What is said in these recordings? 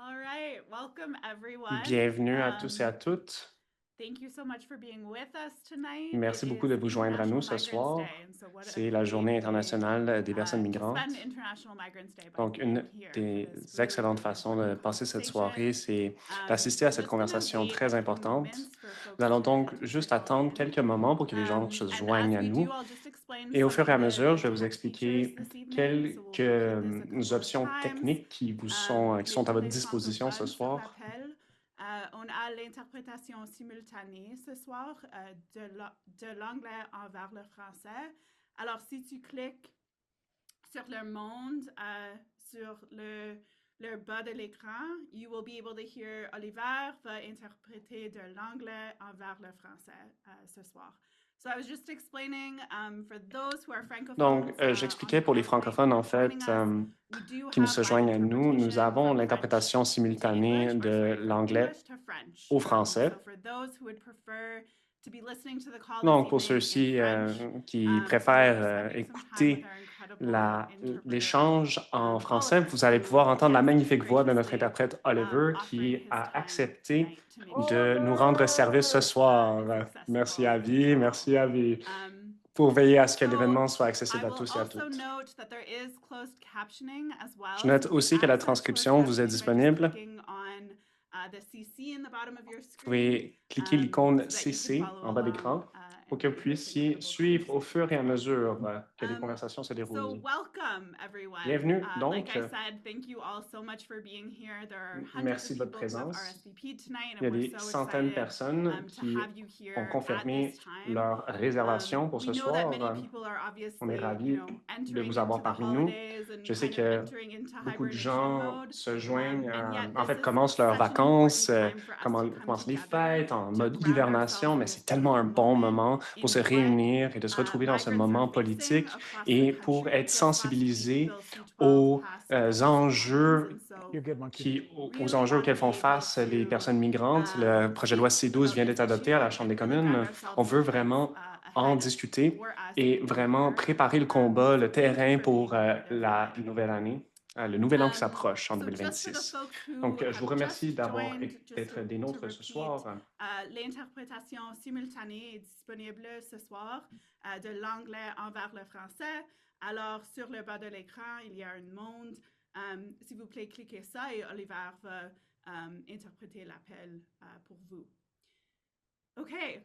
All right, welcome everyone. Bienvenue à tous et à toutes. Thank you so much for being with us tonight. It Merci beaucoup is de vous joindre à nous International ce Migrants Day, soir. and so what a C'est la great Journée way internationale des personnes to spend migrantes. International Migrants Day by Donc, being une here for des this really, excellentes really façons de important passer cette conversation. soirée, c'est d'assister à We're cette just going to conversation wait a très few importante. moments for Nous folks allons to donc begin to juste trickle attendre in. quelques moments pour que les gens se And as joignent à we do, nous. I'll just explain Et au some fur of et à mesure, the je vais vous tech features expliquer this evening. So we'll repeat this a quelques couple of options times. techniques qui Mais sont à pour votre les disposition ce francophones sur soir. l'appel, on a l'interprétation simultanée ce soir de l'anglais envers le français. Alors, si tu cliques sur le monde, sur le bas de l'écran, you will be able to hear Oliver va interpréter de l'anglais envers le français ce soir. So I was just explaining for those who are Donc, francophones on j'expliquais the pour les call tonight who francophones, are en joining fait, us, we do qui nous have se live joignent à nous. Nous interpretation avons from French l'interprétation to simultanée English or de sorry, from l'anglais English to French. au français. So for those who would prefer to be listening to the call this Donc, pour evening in ceux-ci French, qui we will préfèrent be spending some time with écouter our incredible interpreter l'échange en français, Oliver, vous allez who pouvoir entendre la again is magnifique voix de notre graciously interprète Oliver offering qui his a time accepté tonight to make sure de that nous this rendre event service ce soir. is Merci accessible Avi, to all. merci Avi, Um, pour veiller à ce que so l'événement soit I accessible à will tous et à also toutes. note that there is closed captioning as Je well. note So you can aussi que la access closed transcription vous est captioning by just disponible. clicking on the CC in the bottom of your Vous screen pouvez cliquer l'icône so that you can CC follow en bas along d'écran pour and que vous hear this puissiez incredible suivre au conversation fur et as à well. mesure que les Um, conversations se so déroulent. welcome everyone. Bienvenue Like donc. I said, thank you all so much for being here. There are hundreds Merci of de votre people who have présence. RSVP'd tonight, Il y and a we're des so centaines de excited personnes to qui have you ont here at this confirmé time. leur réservation pour We ce know that many soir. people are On est obviously, ravis de entering vous into avoir the parmi nous. holidays and Je sais kind of que entering into beaucoup de hibernation gens mode. se joignent, And yet, en this fait, is commencent leurs such an important vacances, time for us to come commencent les together fêtes en to mode ground ourselves hibernation, in mais c'est this tellement un beautiful bon moment moment pour in se what réunir et de se retrouver dans ce migrants are moment facing politique across the et pour country. être Just last week, sensibilisés Bill C-12 aux passed against migrants, enjeux and so we aux really enjeux want to auxquels be font able face les to personnes migrantes. Le projet de loi speak C12 about vient this d'être adopté à issue la Chambre des and really ground communes. On ourselves veut in what's vraiment en ahead discuter for us et in the vraiment year. préparer le combat, le So thank you terrain for pour being part of la that. nouvelle année, le nouvel an qui s'approche en So just for the 2026. folks Donc, who je vous have remercie just joined, just d'être des to nôtres ce repeat, soir. l'interprétation simultanée est disponible ce soir de l'anglais envers le français. Alors, sur le bas de l'écran, il y a un monde. S'il vous plaît, cliquez ça et Oliver va interpréter l'appel pour vous. Okay.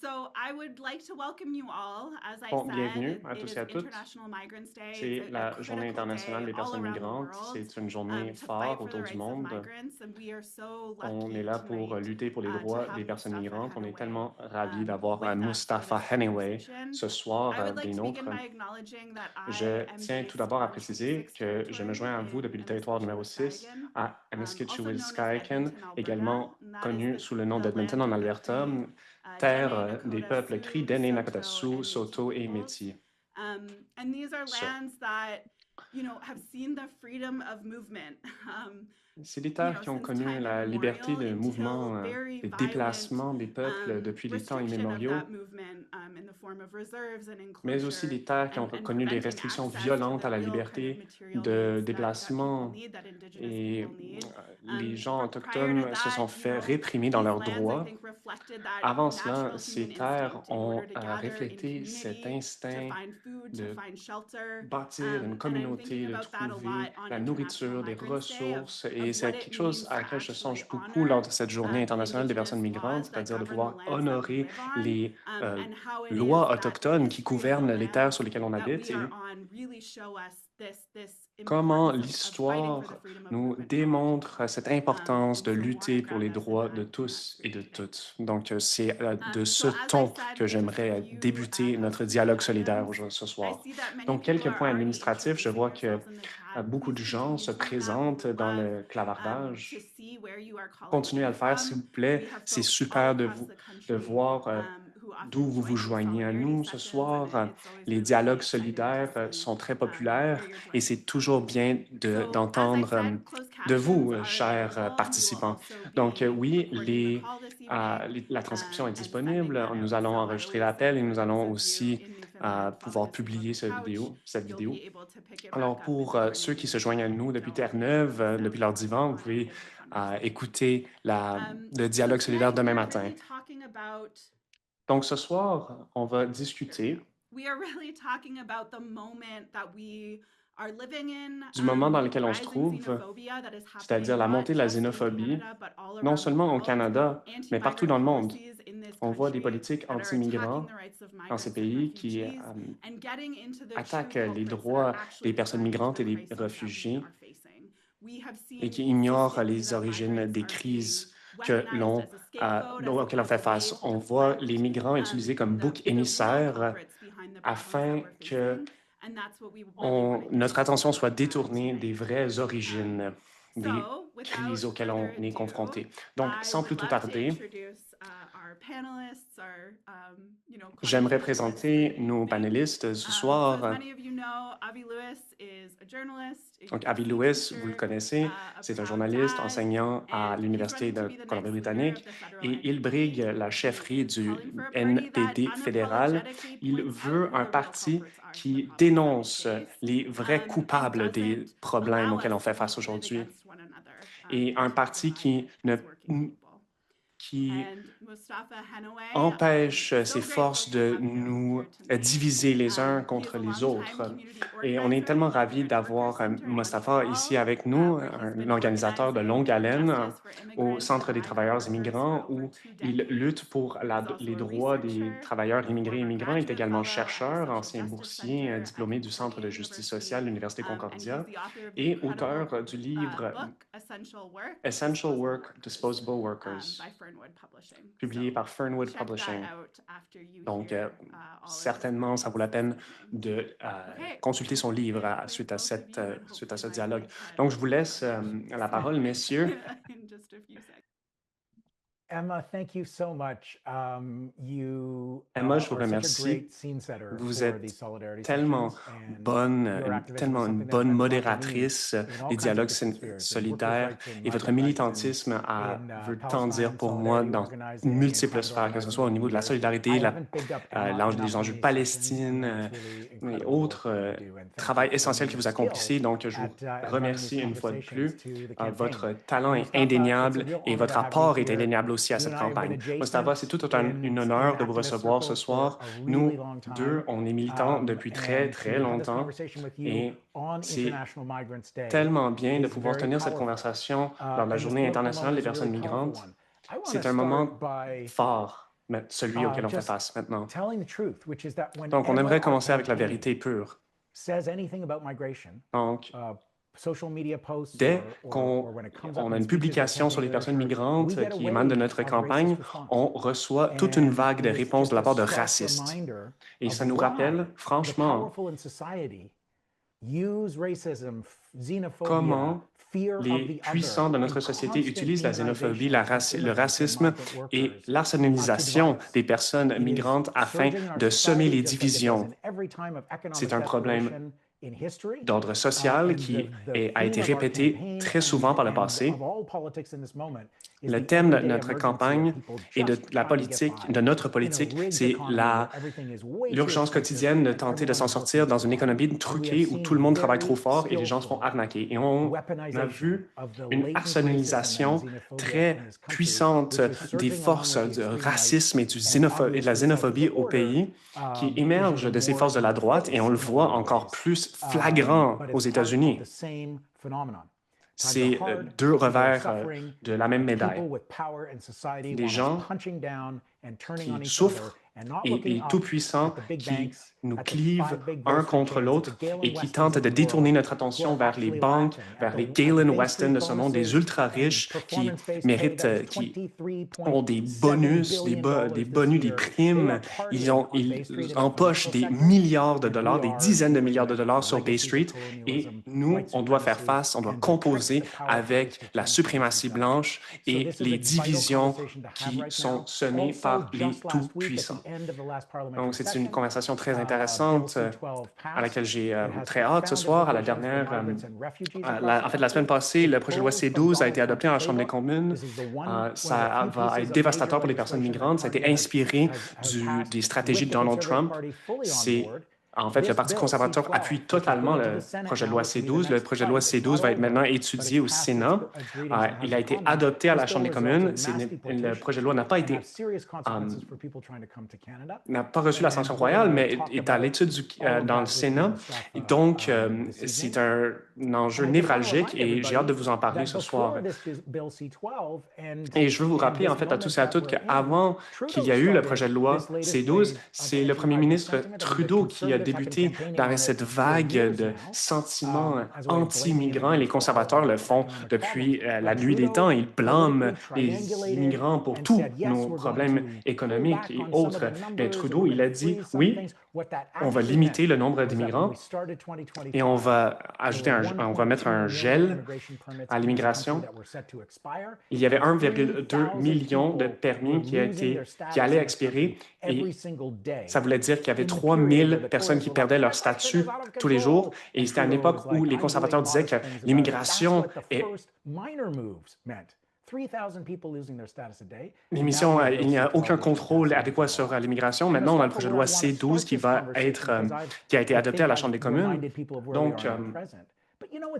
So I would like to welcome you all. As I Bon, said, bienvenue à it tous is et à toutes. International Migrants Day. It's C'est a la Journée critical internationale day des all personnes around the migrantes. world C'est une journée to fight phare for the autour du rights of monde. migrants. And we are so On est lucky là pour tonight lutter pour les to droits des have personnes Mustafa migrantes. On est Hanaway tellement ravis d'avoir with us for Mustafa this Hanaway conversation. ce soir I would like des to nôtres. begin by acknowledging that I Je am tiens tout based d'abord à on Treaty préciser 6 que je me territory joins à vous depuis le in territoire numéro 6, Amiskitchewan, à also known as Amiskitchewan-Skyken, Edmonton, Alberta. également And that is connu sous le nom the d'Edmonton land en of the Alberta, Cree, terre Dene, des Nakota, peuples Cri, Sioux, Dene, Saulteaux, Nakatasu, and Métis Saulteaux et peoples. Métis. And these are Ce. lands that, have seen the freedom of movement. C'est des terres qui ont Since connu time la liberté immemorial de until mouvement, very des violent déplacements des peuples depuis les temps restriction of that immémoriaux, movement in the form of reserves and mais aussi enclosure des terres qui ont and connu des preventing restrictions access to violentes the à la real kind of liberté material de needs that people déplacement. need, that Indigenous Et people need. les gens Prior to autochtones se that, sont fait réprimer dans these leurs lands, I droits. think, reflected that Avant cela, natural ces human terres instinct in order ont to gather in reflété cet community, to instinct find food, to de find shelter. bâtir une And I'm thinking communauté, de about that a lot trouver on la International nourriture, des Migrants Day ressources. Et of what c'est it quelque chose means à to laquelle je actually songe beaucoup lors honor de cette journée internationale des personnes Indigenous migrantes, laws that c'est-à-dire de govern the pouvoir lands that we honorer live on, les and how it is lois that the autochtones qui history of the gouvernent les terres lands sur lesquelles on that habite we are et on really show us this comment importance of fighting for the l'histoire freedom of nous movement for all démontre people. cette importance And de so want to lutter pour les ground us in droits de that tous et spirit de today. toutes. Donc, c'est de ce So as I ton said, que just a j'aimerais few débuter notre housekeeping dialogue solidaire items. ce I soir. see that many Donc, people quelques are points already administratifs. Je introducing vois que yourselves in the chat. beaucoup Please de gens continue se to do that. We présentent would dans love le to clavardage. see where you are calling Continuez à in le faire, s'il from. vous plaît. We have C'est folks all super across the de country voir who d'où often vous vous join these joignez à solidarity nous ce sessions, and soir. it's always Les really dialogues exciting to solidaires see sont très where populaires you're et joining c'est from. toujours bien So, as I d'entendre said, closed de captions vous, are chers available. We will participants. also Donc, be oui, recording the call this evening la transcription est and sending disponible. that Nous out. allons So I enregistrer always say l'appel et for nous those allons of you aussi in pouvoir publier cette vidéo. Alors, pour ceux qui se joignent à nous depuis Terre-Neuve, depuis leur divan, vous pouvez écouter le dialogue solidaire demain matin. Donc, ce soir, on va discuter du moment dans lequel on se trouve, c'est-à-dire la montée de la xénophobie, non seulement au Canada, mais partout dans le monde. On voit des politiques anti-migrants dans ces pays qui attaquent les droits des personnes migrantes et des réfugiés et qui ignorent les origines des crises auxquelles on fait face. On voit les migrants utilisés comme boucs émissaires afin que notre attention soit détournée des vraies origines des crises auxquelles on est confronté. Donc, sans plus tarder, j'aimerais présenter nos panélistes ce soir. Donc, Avi Lewis, vous le connaissez, c'est un journaliste enseignant à l'Université de Colombie-Britannique et il brigue la chefferie du NPD fédéral. Il veut un parti qui dénonce les vrais coupables des problèmes auxquels on fait face aujourd'hui et un parti qui empêche ces forces de nous diviser les uns contre les autres. Et on est tellement ravis d'avoir Mostafa ici avec nous, un organisateur de longue haleine au Centre des travailleurs immigrants, où il lutte pour les droits des travailleurs immigrés et migrants. Il est également chercheur, ancien boursier, diplômé du Centre de justice sociale de l'Université Concordia et auteur du livre Essential Work, Disposable Workers, publié par Fernwood Publishing. Donc, certainement, ça vaut la peine de consulter son livre suite à ce dialogue. Donc, je vous laisse la parole, messieurs. Emma, thank you so much. Emma, je vous remercie. Vous êtes tellement une bonne modératrice des dialogues solidaires et votre militantisme veut tant dire pour moi dans multiples sphères, que ce soit au niveau de la solidarité, les enjeux de Palestine et autres travail essentiel que vous accomplissez. Donc, je vous remercie une fois de plus. Votre talent est indéniable et votre apport est indéniable aussi à cette campagne. Mostafa, c'est tout un honneur de vous recevoir ce soir. Nous deux, on est militants depuis très, très longtemps et c'est tellement bien de pouvoir tenir cette conversation lors de la Journée internationale des personnes migrantes. C'est un moment fort, celui auquel on fait face maintenant. Donc, on aimerait commencer avec la vérité pure. Donc, dès qu'on a une publication sur les personnes migrantes qui émane de notre campagne, on reçoit toute une vague de réponses de la part de racistes. Et ça nous rappelle, franchement, comment les puissants de notre société utilisent la xénophobie, le racisme et l'arsenalisation des personnes migrantes afin de semer les divisions. C'est un problème d'ordre social qui a été répété très souvent par le passé. Le thème de notre campagne et de notre politique, c'est l'urgence quotidienne de tenter de s'en sortir dans une économie truquée où tout le monde travaille trop fort et les gens se font arnaquer. Et on a vu une arsenalisation très puissante des forces du racisme et de la xénophobie au pays qui émergent de ces forces de la droite et on le voit encore plus flagrant aux États-Unis. C'est deux revers de la même médaille. Des gens qui souffrent et tout-puissants qui nous clivent un contre l'autre et qui tentent de détourner notre attention vers les banques, vers les Galen Weston de ce monde, des ultra-riches qui méritent, qui ont des bonus, des primes. Ils empochent des milliards de dollars, des dizaines de milliards de dollars sur Bay Street. Et nous, on doit faire face, on doit composer avec la suprématie blanche et les divisions qui sont semées par les tout-puissants. Donc, c'est une conversation très intéressante à laquelle j'ai très hâte ce soir. À la dernière, en fait, la semaine passée, le projet de loi C-12 a été adopté en Chambre des communes. Ça va être dévastateur pour les personnes migrantes. Ça a été inspiré des stratégies de Donald Trump. En fait, le Parti conservateur appuie totalement le projet de loi C-12. Le projet de loi C-12 va être maintenant étudié au Sénat. Il a été adopté à la Chambre des communes. Le projet de loi n'a pas reçu la sanction royale, mais est à l'étude dans le Sénat. Et donc, c'est un enjeu névralgique et j'ai hâte de vous en parler ce soir. Et je veux vous rappeler, en fait, à tous et à toutes qu'avant qu'il y ait eu le projet de loi C-12, c'est le premier ministre Trudeau qui a débuté dans cette vague de sentiments anti-migrants et les conservateurs le font depuis la nuit des temps. Ils blâment les immigrants pour tous nos problèmes économiques et autres. Mais Trudeau, il a dit, oui, on va limiter le nombre d'immigrants et on va mettre un gel à l'immigration. Il y avait 1,2 million de permis qui allaient expirer et ça voulait dire qu'il y avait 3 000 personnes qui perdaient leur statut tous les jours. Et c'était à une époque où les conservateurs disaient que l'immigration est... il n'y a aucun contrôle adéquat sur l'immigration. Maintenant, on a le projet de loi C-12 qui a été adopté à la Chambre des communes. Donc,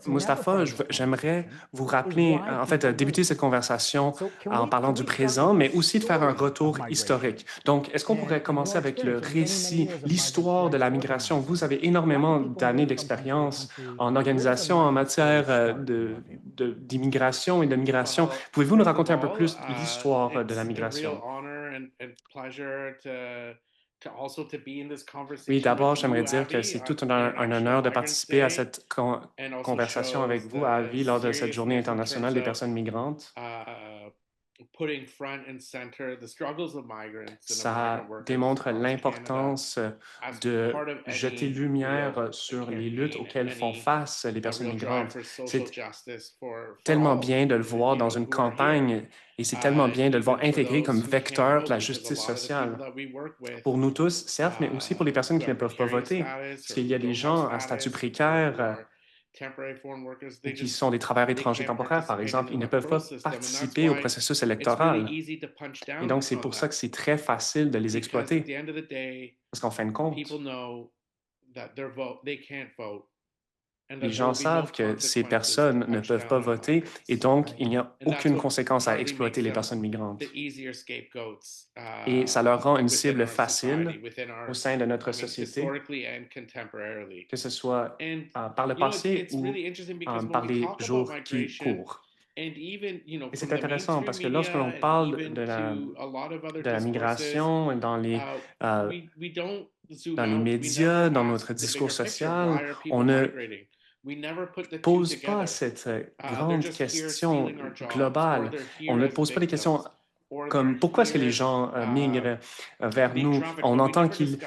Mustapha, j'aimerais vous rappeler, en fait, débuter cette conversation en parlant du présent, mais aussi de faire un retour historique. Donc, est-ce qu'on pourrait commencer avec le récit, l'histoire de la migration? Vous avez énormément d'années d'expérience en organisation en matière d'immigration et de migration. Pouvez-vous nous raconter un peu plus l'histoire de la migration? Oui, d'abord, j'aimerais dire que c'est tout un honneur de participer à cette conversation avec vous à Avis lors de cette Journée internationale des personnes migrantes. Ça démontre l'importance de jeter lumière sur les luttes auxquelles font face les personnes migrantes. C'est tellement bien de le voir dans une campagne et c'est tellement bien de le voir intégré comme vecteur de la justice sociale. Pour nous tous, certes, mais aussi pour les personnes qui ne peuvent pas voter, parce qu'il y a des gens à statut précaire qui sont des travailleurs étrangers temporaires, par exemple, ils ne peuvent pas participer au processus électoral. Et donc, c'est pour ça que c'est très facile de les exploiter. Parce qu'en fin de compte, les gens savent que ces personnes ne peuvent pas voter et donc il n'y a aucune conséquence à exploiter les personnes migrantes. Et ça leur rend une cible facile au sein de notre société, que ce soit par le passé ou par les jours qui courent. Et c'est intéressant parce que lorsque l'on parle de la migration dans les médias, dans notre discours social, on ne pose pas cette grande question globale. On ne pose pas des questions comme pourquoi est-ce que les gens migrent vers nous? On entend qu'ils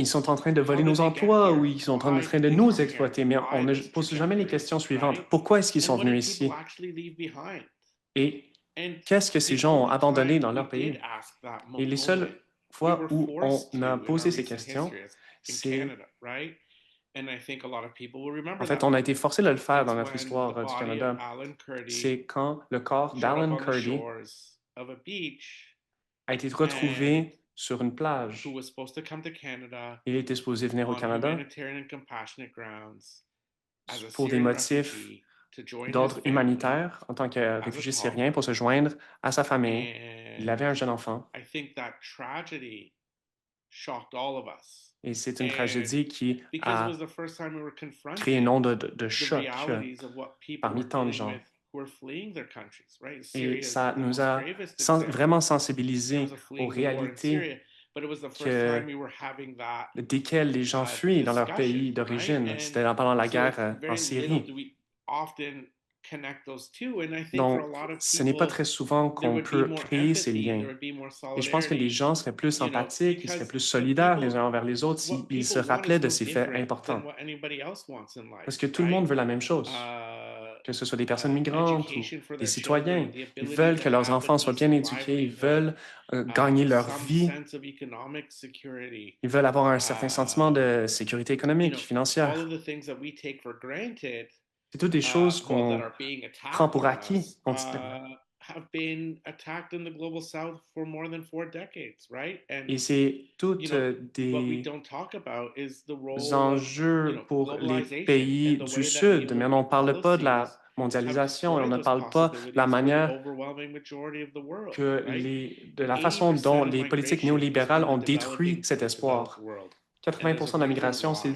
sont en train de voler nos emplois ou ils sont en train de nous exploiter, mais on ne pose jamais les questions suivantes. Pourquoi est-ce qu'ils sont venus ici? Et qu'est-ce que ces gens ont abandonné dans leur pays? Et les seules fois où on a posé ces questions, c'est... En fait, on a été forcé de le faire dans notre histoire du Canada. C'est quand le corps d'Alan Kurdi a été retrouvé sur une plage. Il était supposé venir au Canada pour des motifs d'ordre humanitaire en tant que réfugié syrien pour se joindre à sa famille. Il avait un jeune enfant. Et c'est une tragédie qui a créé une onde de choc parmi tant de gens. Et ça nous a vraiment sensibilisés aux réalités desquelles les gens fuient dans leur pays d'origine. C'était pendant la guerre en Syrie. Donc, ce n'est pas très souvent qu'on peut créer ces liens. Et je pense que les gens seraient plus empathiques, ils seraient plus solidaires les uns envers les autres s'ils se rappelaient de ces faits importants. Parce que tout le monde veut la même chose. que ce soit des personnes migrantes ou des citoyens. Ils veulent que leurs enfants soient bien éduqués, ils veulent gagner leur vie, ils veulent avoir un certain sentiment de sécurité économique, financière. C'est toutes des choses qu'on prend pour acquis continuellement. Et c'est toutes des enjeux pour les pays du Sud, mais on ne parle pas de la mondialisation et on ne parle pas de la manière de la façon dont les politiques néolibérales ont détruit cet espoir. 80% de la migration, c'est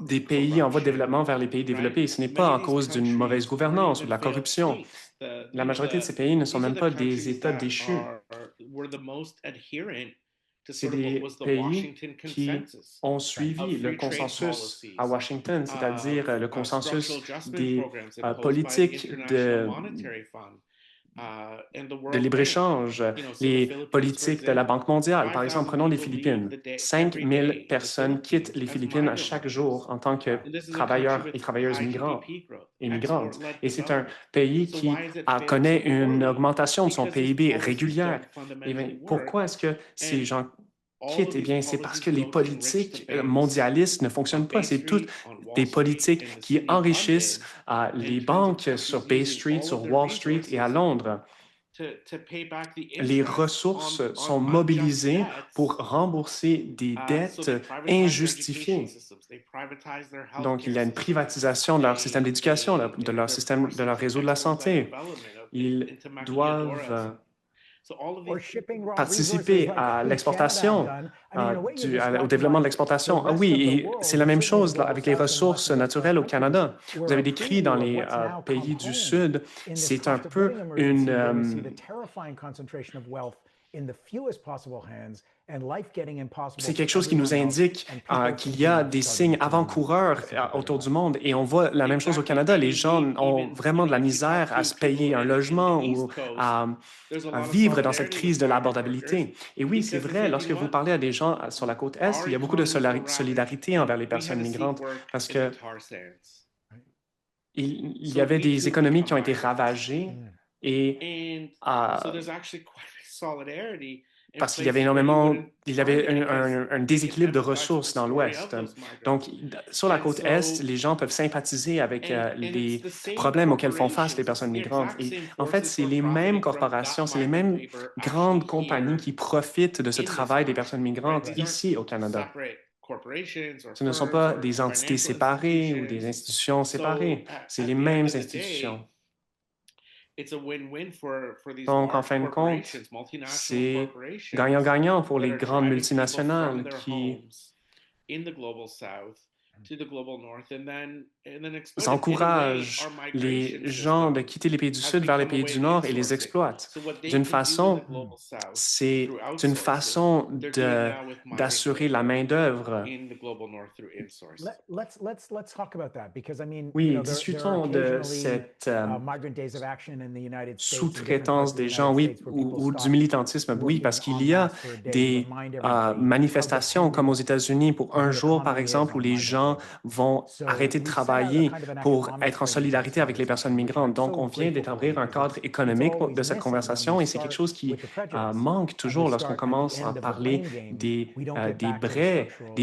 des pays en voie de développement vers les pays développés. Ce n'est pas à cause d'une mauvaise gouvernance ou de la corruption. La majorité de ces pays ne sont même pas des États déchus. C'est des pays qui ont suivi le consensus à Washington, c'est-à-dire le consensus des politiques de libre-échange, les politiques de la Banque mondiale. Par exemple, prenons les Philippines. 5 000 personnes quittent les Philippines à chaque jour en tant que travailleurs et travailleuses migrants et migrantes. Et c'est un pays qui connaît une augmentation de son PIB régulière. Et pourquoi est-ce que ces gens quittent? Eh bien, c'est parce que les politiques mondialistes ne fonctionnent pas. C'est toutes des politiques qui enrichissent les banques sur Bay Street, sur Wall Street et à Londres. Les ressources sont mobilisées pour rembourser des dettes injustifiées. Donc, il y a une privatisation de leur système d'éducation, de leur réseau de la santé. Ils doivent participer à l'exportation, au développement de l'exportation. Ah oui, et c'est la même chose avec les ressources naturelles au Canada. Vous avez décrit dans les pays du Sud, c'est un peu c'est quelque chose qui nous indique qu'il y a des signes avant-coureurs autour du monde et on voit la même chose au Canada. Les gens ont vraiment de la misère à se payer un logement ou à vivre dans cette crise de l'abordabilité. Et oui, c'est vrai, lorsque vous parlez à des gens sur la côte Est, il y a beaucoup de solidarité envers les personnes migrantes parce que il y avait des économies qui ont été ravagées et parce qu'il y avait un déséquilibre de ressources dans l'Ouest. Donc, sur la côte Est, les gens peuvent sympathiser avec les problèmes auxquels font face les personnes migrantes. Et en fait, c'est les mêmes corporations, c'est les mêmes grandes compagnies qui profitent de ce travail des personnes migrantes ici au Canada. Ce ne sont pas des entités séparées ou des institutions séparées, c'est les mêmes institutions. Donc, en fin de compte, c'est gagnant-gagnant pour les grandes multinationales qui encouragent les gens de quitter les pays du Sud vers les pays du Nord et les exploitent. D'une façon, c'est une façon d'assurer la main-d'œuvre. Oui, discutons de cette sous-traitance des gens, oui, ou du militantisme, oui, parce qu'il y a des manifestations comme aux États-Unis pour un jour, par exemple, où les gens vont arrêter de travailler pour être en solidarité avec les personnes migrantes. Donc, on vient d'établir un cadre économique de cette conversation et c'est quelque chose qui manque toujours lorsqu'on commence à parler des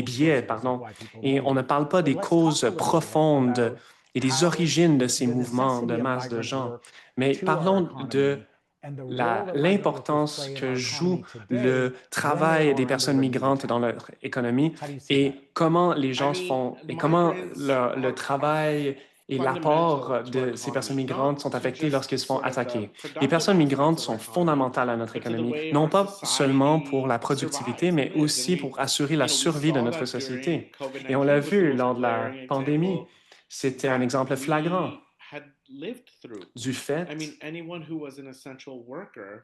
biais, pardon. Et on ne parle pas des causes profondes et des origines de ces mouvements de masse de gens. Mais parlons de l'importance que joue le travail des personnes migrantes dans leur économie et comment les gens se font et comment le travail et l'apport de ces personnes migrantes sont affectés lorsqu'ils se font attaquer. Les personnes migrantes sont fondamentales à notre économie, non pas seulement pour la productivité, mais aussi pour assurer la survie de notre société. Et on l'a vu lors de la pandémie, c'était un exemple flagrant du fait.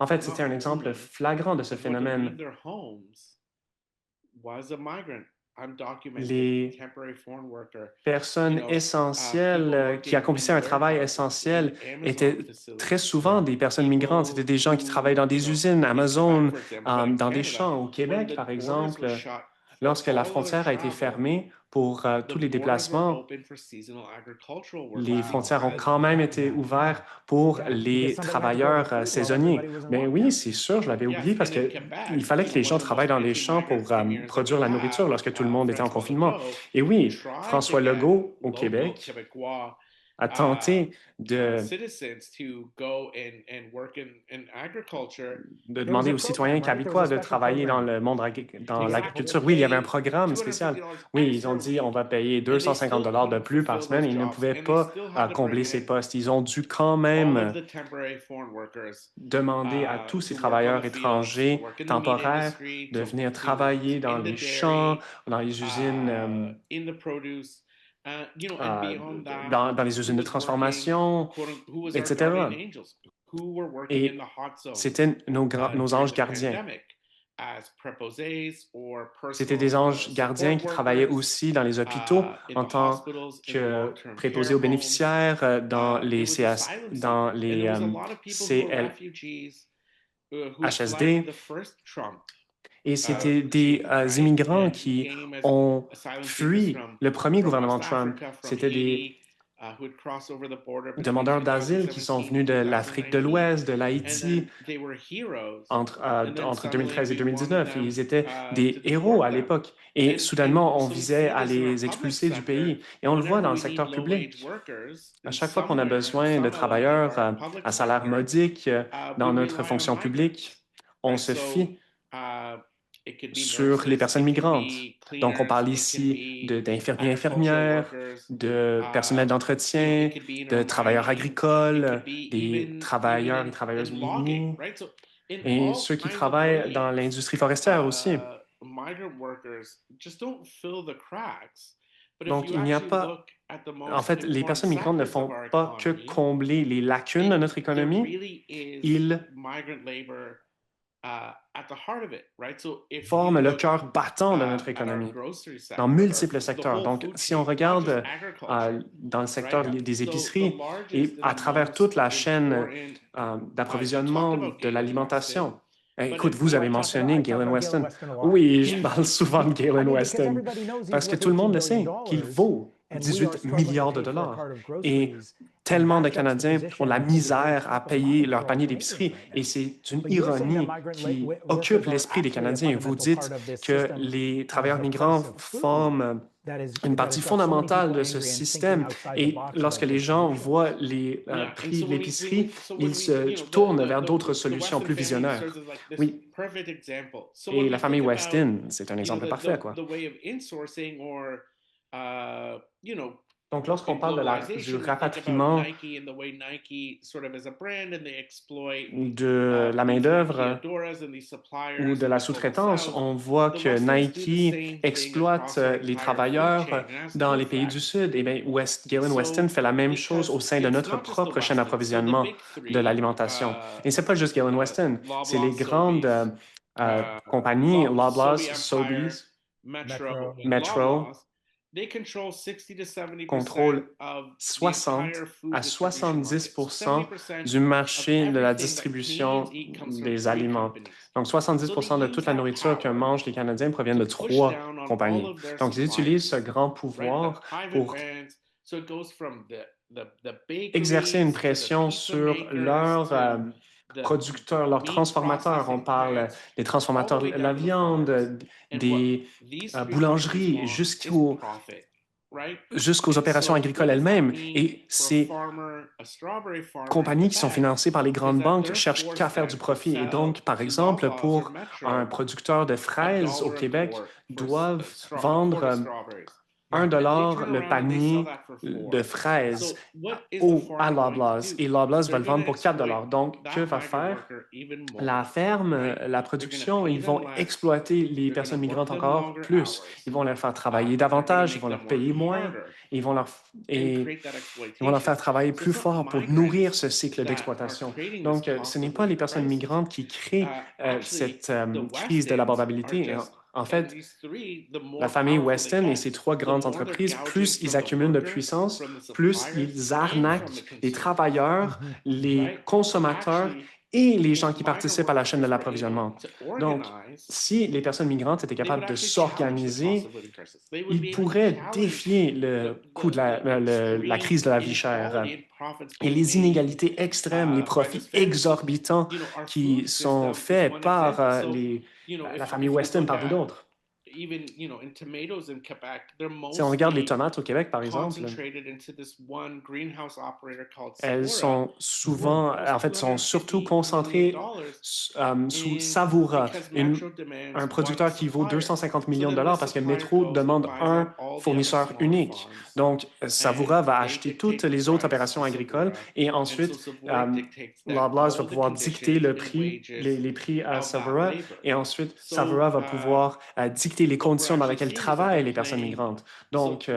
En fait, c'était un exemple flagrant de ce phénomène. Les personnes essentielles qui accomplissaient un travail essentiel étaient très souvent des personnes migrantes. C'était des gens qui travaillaient dans des usines, Amazon, dans des champs. Au Québec, par exemple, lorsque la frontière a été fermée pour tous les déplacements, les frontières ont quand même été ouvertes pour les travailleurs saisonniers. Mais oui, c'est sûr, je l'avais oublié parce qu'il fallait que les gens travaillent dans les champs pour produire la nourriture lorsque tout le monde était en confinement. Et oui, François Legault, au Québec, a tenté de demander aux citoyens québécois de travailler dans le monde dans l'agriculture. Oui, il y avait un programme spécial. Oui, ils ont dit on va payer 250 $ de plus par semaine et ils ne pouvaient pas combler ces postes. Ils ont dû quand même demander à tous ces travailleurs étrangers temporaires de venir travailler dans les champs, dans les usines dans les usines de transformation, etc. Et c'était nos anges gardiens. C'était des anges gardiens qui travaillaient aussi dans les hôpitaux en tant que préposés aux bénéficiaires, dans les CHSD. Et c'était des immigrants qui ont fui le premier gouvernement Trump. C'était des demandeurs d'asile qui sont venus de l'Afrique de l'Ouest, de l'Haïti, entre 2013 et 2019. Et ils étaient des héros à l'époque. Et soudainement, on visait à les expulser du pays. Et on le voit dans le secteur public. À chaque fois qu'on a besoin de travailleurs à salaire modique dans notre fonction publique, on se fie sur les personnes migrantes. Donc, on parle ici d'infirmiers, infirmières, de personnel d'entretien, de travailleurs agricoles, des travailleurs et travailleuses miniers, et ceux qui travaillent dans l'industrie forestière aussi. Donc, il n'y a pas... En fait, les personnes migrantes ne font pas que combler les lacunes de notre économie, ils forment le cœur battant de notre économie dans multiples secteurs. Donc, si on regarde dans le secteur des épiceries et à travers toute la chaîne d'approvisionnement de l'alimentation, écoute, vous avez mentionné Galen Weston. Oui, je parle souvent de Galen Weston parce que tout le monde le sait qu'il vaut 18 milliards de dollars. Et tellement de Canadiens ont la misère à payer leur panier d'épicerie. Et c'est une ironie qui occupe l'esprit des Canadiens. Vous dites que les travailleurs migrants forment une partie fondamentale de ce système. Et lorsque les gens voient les prix de l'épicerie, ils se tournent vers d'autres solutions plus visionnaires. Oui. Et la famille Weston, c'est un exemple parfait, quoi. Donc, lorsqu'on parle du rapatriement de la main-d'œuvre ou de la sous-traitance, on voit que Nike exploite les travailleurs dans les pays du Sud. Et bien, Galen Weston fait la même chose au sein de notre propre chaîne d'approvisionnement de l'alimentation. Et ce n'est pas juste Galen Weston, c'est les grandes compagnies, Loblaws, Sobeys, Metro, contrôlent 60 à 70 % du marché de la distribution des aliments. Donc, 70 % de toute la nourriture que mangent les Canadiens proviennent de 3 compagnies. Donc, ils utilisent ce grand pouvoir pour exercer une pression sur leurs producteurs, leurs transformateurs. On parle des transformateurs de la viande, des boulangeries, jusqu'aux opérations agricoles elles-mêmes. Et ces compagnies qui sont financées par les grandes banques cherchent qu'à faire du profit. Et donc, par exemple, pour un producteur de fraises au Québec, doivent vendre 1 $ le panier de fraises à Loblaws. Et Loblaws va le vendre pour 4 $. Donc, que va faire la ferme, la production? Ils vont exploiter les personnes migrantes encore plus. Ils vont leur faire travailler davantage, ils vont leur payer moins, ils vont leur faire travailler plus fort pour nourrir ce cycle d'exploitation. Donc, ce n'est pas les personnes migrantes qui créent cette crise de l'abordabilité. En fait, la famille Weston et ses 3 grandes entreprises, plus ils accumulent de puissance, plus ils arnaquent les travailleurs, les consommateurs et les gens qui participent à la chaîne de l'approvisionnement. Donc, si les personnes migrantes étaient capables de s'organiser, ils pourraient défier le coût de la crise de la vie chère et les inégalités extrêmes, les profits exorbitants qui sont faits par la famille Weston, parmi d'autres. Si on regarde les tomates au Québec, par exemple, elles sont souvent, en fait, sont surtout concentrées sous Savoura, un producteur qui vaut 250 millions de dollars parce que Metro demande un fournisseur unique. Donc, Savoura va acheter toutes les autres opérations agricoles et ensuite, Loblaws va pouvoir dicter le prix, les prix à Savoura et ensuite, Savoura va pouvoir dicter les conditions dans lesquelles travaillent les personnes migrantes. Donc,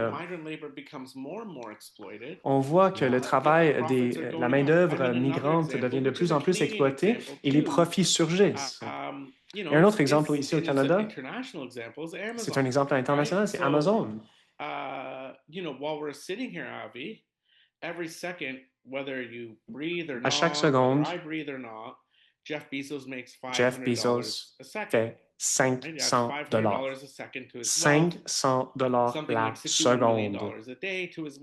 on voit que le travail la main-d'œuvre migrante devient de plus en plus exploitée et les profits surgissent. Et un autre exemple ici au Canada, c'est un exemple international, c'est Amazon. À chaque seconde, Jeff Bezos fait 500 $. 500 $ la seconde.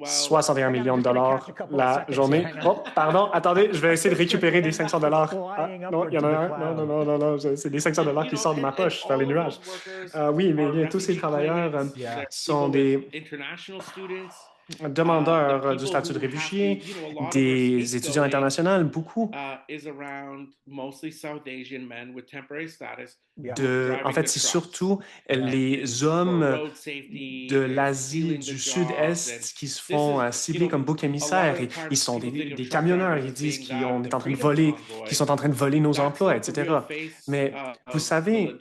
61 millions de dollars la journée. Oh, pardon, attendez, je vais essayer de récupérer des 500 $. Ah, non, il y en a un. Non, c'est des 500 $ qui sortent de ma poche vers les nuages. Oui, mais tous ces travailleurs sont des demandeurs du statut de réfugié, des étudiants internationaux, beaucoup. En fait, c'est surtout les hommes de l'Asie du Sud-Est qui se font cibler comme boucs émissaires. Et ils sont des camionneurs. Ils disent qu'on est en train de voler, qu'ils sont en train de voler nos emplois, etc. Mais vous savez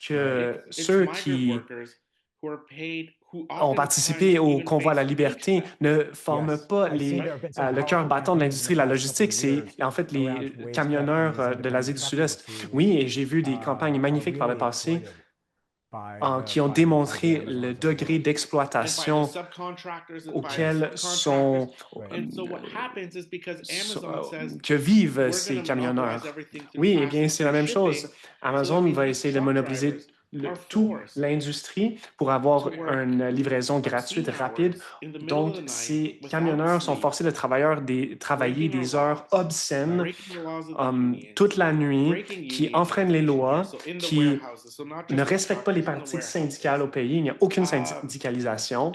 que ceux qui ont participé au convoi à la liberté ne forment pas le cœur battant de l'industrie de la logistique. C'est en fait les camionneurs de l'Asie du Sud-Est. Oui, et j'ai vu des campagnes magnifiques par le passé qui ont démontré le degré d'exploitation auquel que vivent ces camionneurs. Oui, eh bien, c'est la même chose. Amazon va essayer de monopoliser toute l'industrie pour avoir une livraison gratuite, rapide. Donc, ces camionneurs sont forcés de travailler des heures obscènes toute la nuit, qui enfreignent les lois, qui ne respectent pas les pratiques syndicales au pays. Il n'y a aucune syndicalisation.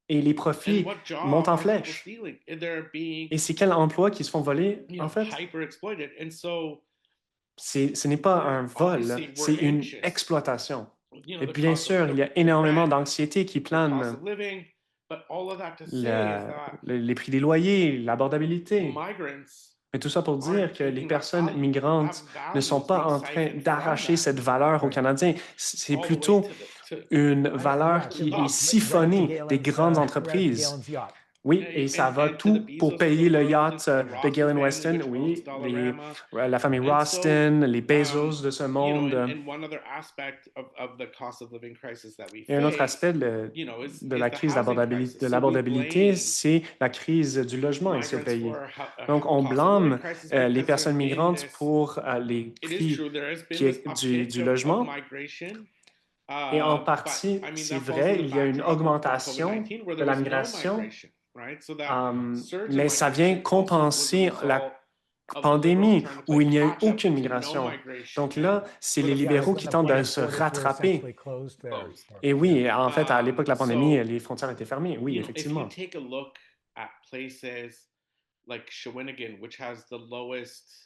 Et les profits montent en flèche. Et c'est quels emplois qui se font voler, en fait? Ce n'est pas un vol, c'est une exploitation. Et bien sûr, il y a énormément d'anxiété qui plane. Les prix des loyers, l'abordabilité. Mais tout ça pour dire que les personnes migrantes ne sont pas en train d'arracher cette valeur aux Canadiens. C'est plutôt une valeur qui est siphonnée des grandes entreprises. Oui, et ça va tout pour payer le yacht de Galen Weston, oui, la famille Roston, les Bezos de ce monde. Et un autre aspect de la crise de l'abordabilité, c'est la crise du logement ici au pays. Donc, on blâme les personnes migrantes pour les prix du logement. Et en partie, c'est vrai, il y a une augmentation de la migration. Mais ça vient compenser la pandémie où il n'y a eu aucune migration. Donc là, c'est les libéraux qui tentent de se rattraper. Et oui, en fait, à l'époque de la pandémie, les frontières étaient fermées. Oui, effectivement.